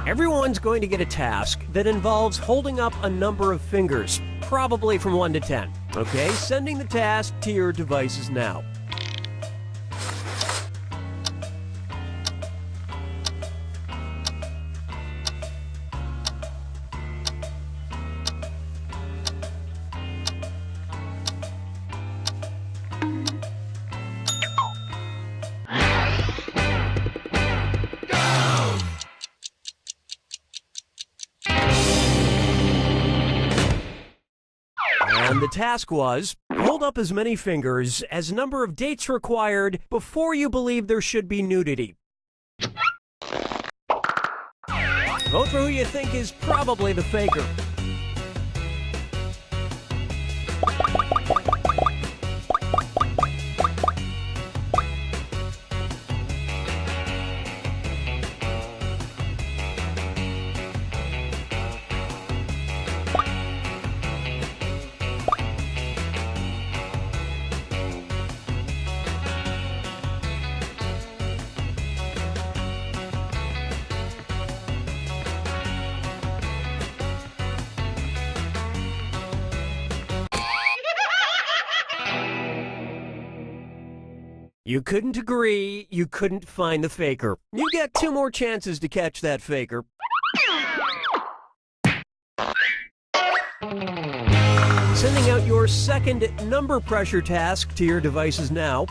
Everyone's going to get a task that involves holding up a number of fingers, probably from 1 to 10. Okay, sending the task to your devices now. And the task was, hold up as many fingers as number of dates required before you believe there should be nudity. Vote for who you think is probably the faker. You couldn't agree, you couldn't find the faker. You get 2 more chances to catch that faker. Sending out your second number pressure task to your devices now.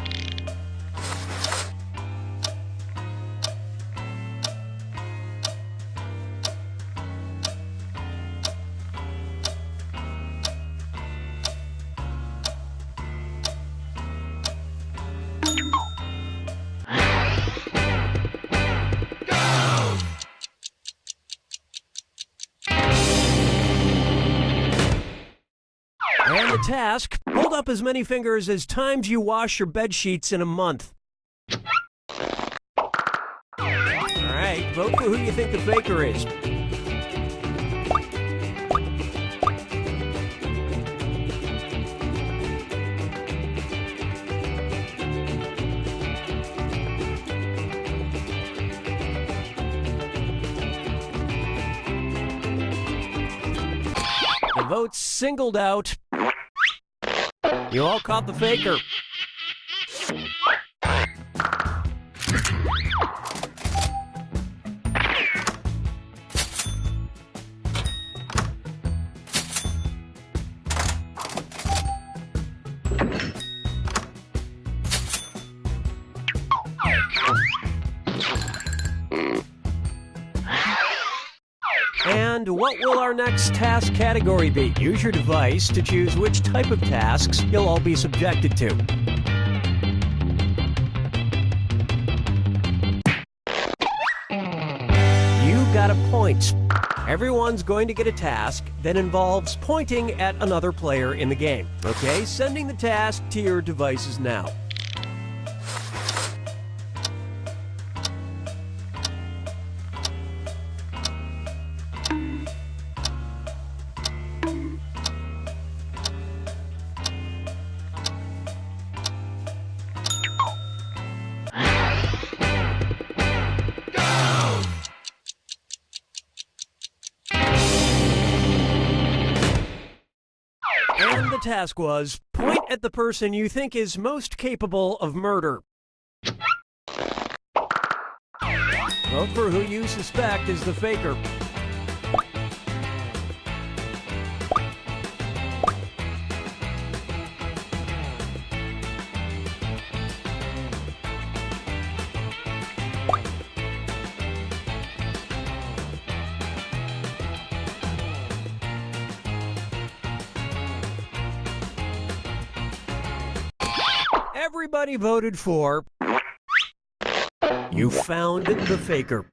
And the task, hold up as many fingers as times you wash your bed sheets in a month. All right, vote for who you think the faker is. The votes singled out. You all caught the faker. And what will our next task category be? Use your device to choose which type of tasks you'll all be subjected to. You got a point. Everyone's going to get a task that involves pointing at another player in the game. Okay, sending the task to your devices now. And the task was, point at the person you think is most capable of murder. Vote for who you suspect is the faker. Everybody voted for. You found the faker.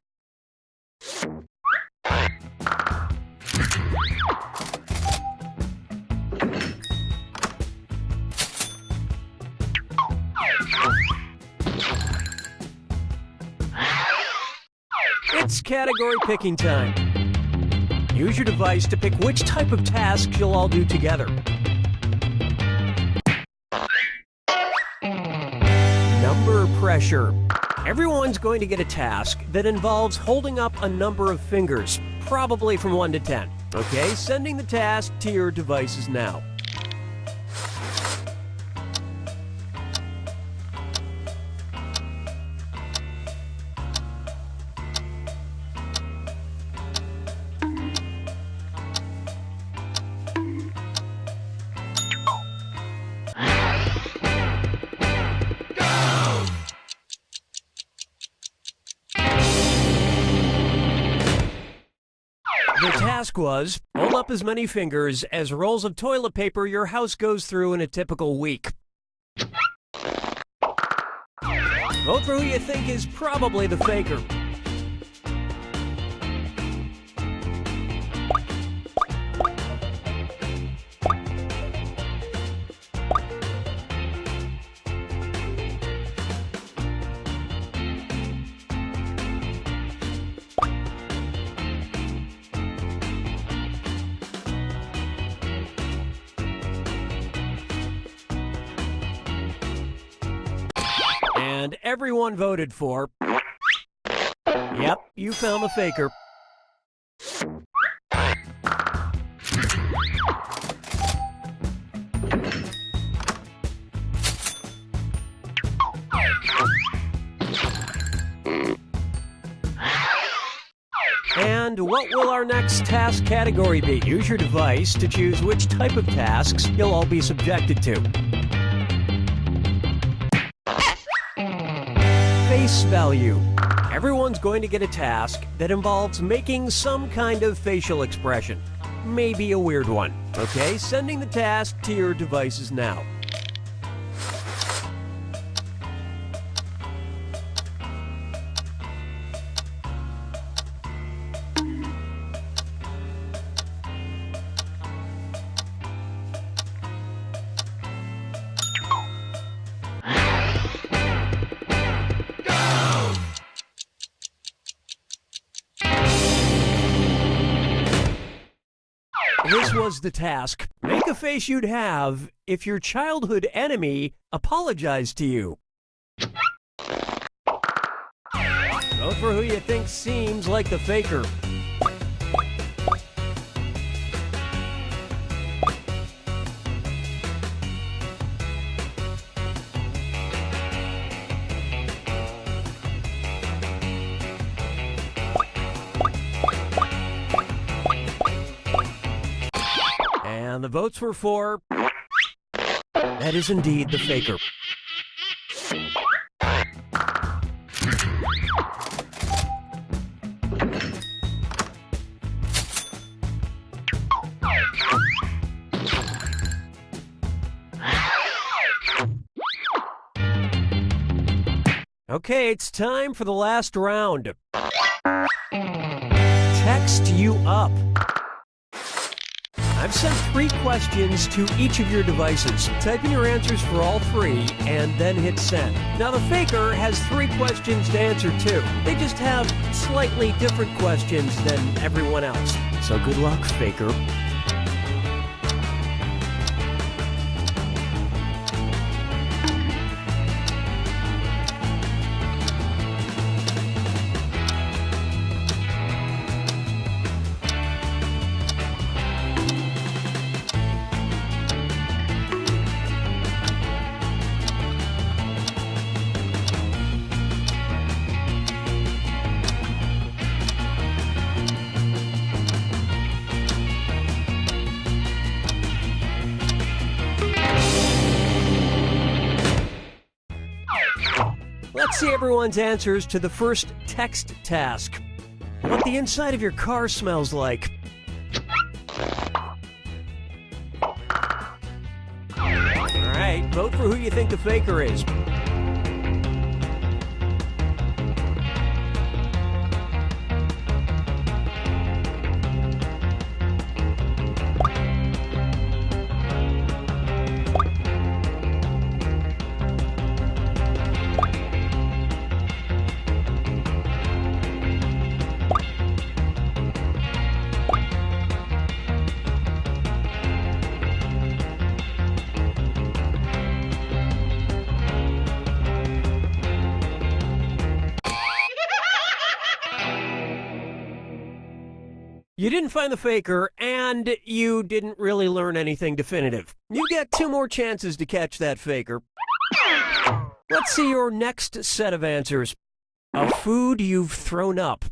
It's category picking time. Use your device to pick which type of tasks you'll all do together. Number pressure. Everyone's going to get a task that involves holding up a number of fingers, probably from 1 to 10. Okay, sending the task to your devices now. The task was, hold up as many fingers as rolls of toilet paper your house goes through in a typical week. Vote for who you think is probably the faker. And everyone voted for. Yep, you found the faker. And what will our next task category be? Use your device to choose which type of tasks you'll all be subjected to. Face value. Everyone's going to get a task that involves making some kind of facial expression. Maybe a weird one. Okay, sending the task to your devices now. This was the task. Make a face you'd have if your childhood enemy apologized to you. Vote for who you think seems like the faker. And the votes were for. That is indeed the faker. Okay, it's time for the last round. Text you up. I've sent 3 questions to each of your devices. Type in your answers for all 3 and then hit send. Now the faker has 3 questions to answer too. They just have slightly different questions than everyone else. So good luck, faker. Let's see everyone's answers to the first text task. What the inside of your car smells like. Alright, vote for who you think the faker is. You didn't find the faker, and you didn't really learn anything definitive. You get 2 more chances to catch that faker. Let's see your next set of answers. A food you've thrown up.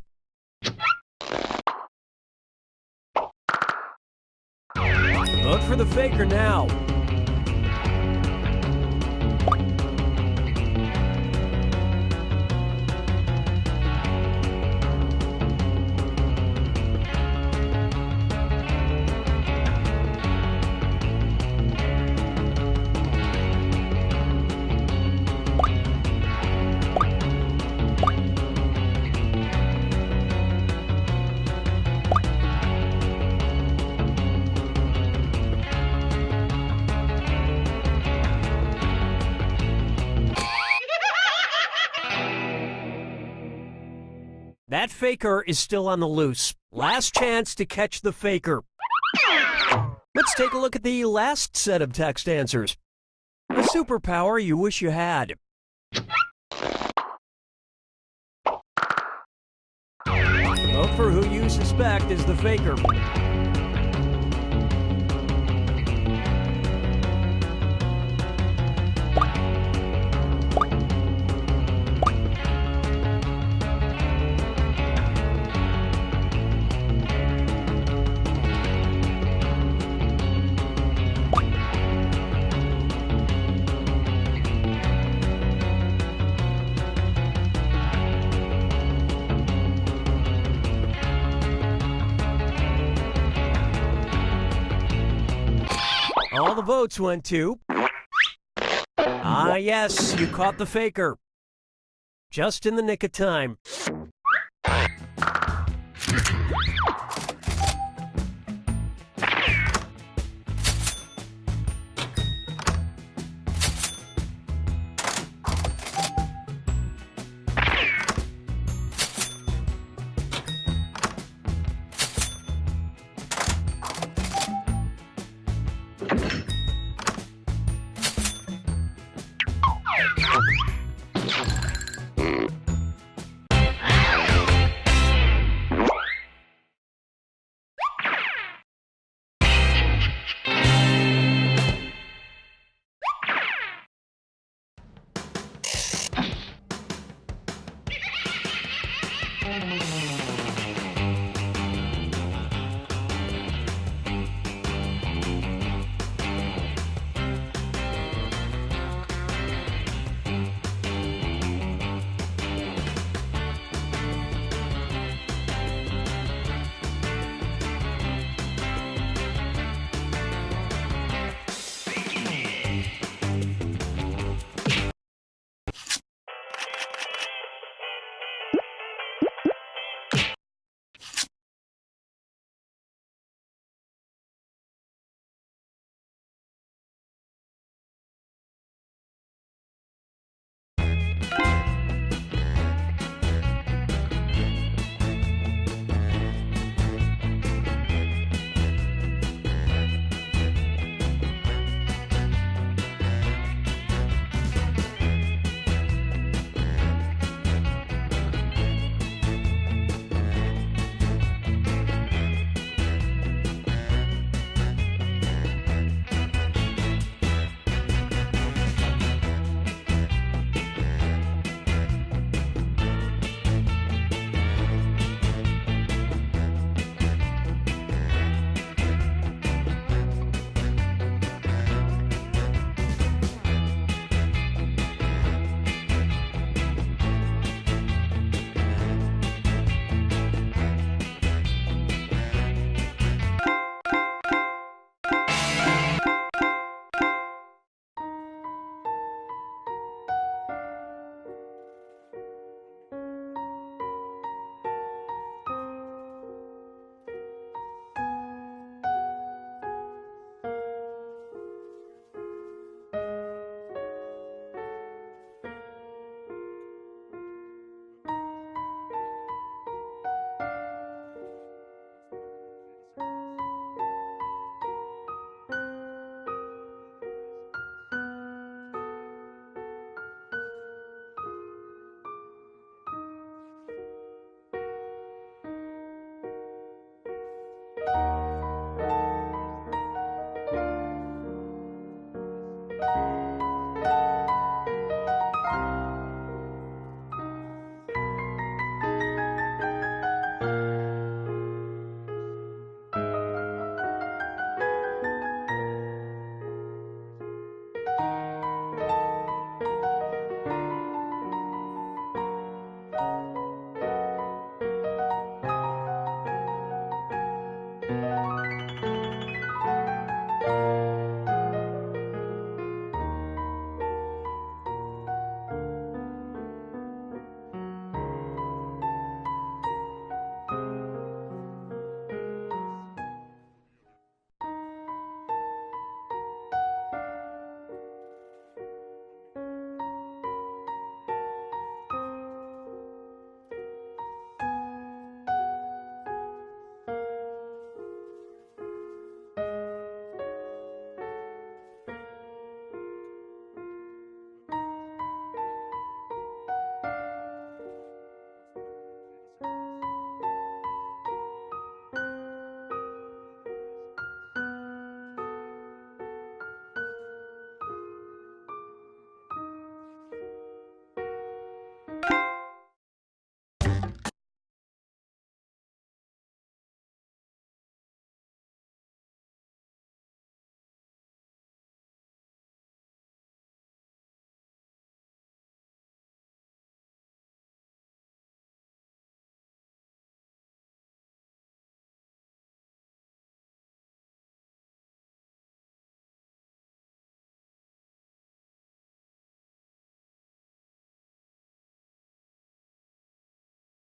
Vote for the faker now. That faker is still on the loose. Last chance to catch the faker. Let's take a look at the last set of text answers. A superpower you wish you had. Vote for who you suspect is the faker. All the votes went to... Ah, yes, you caught the faker. Just in the nick of time.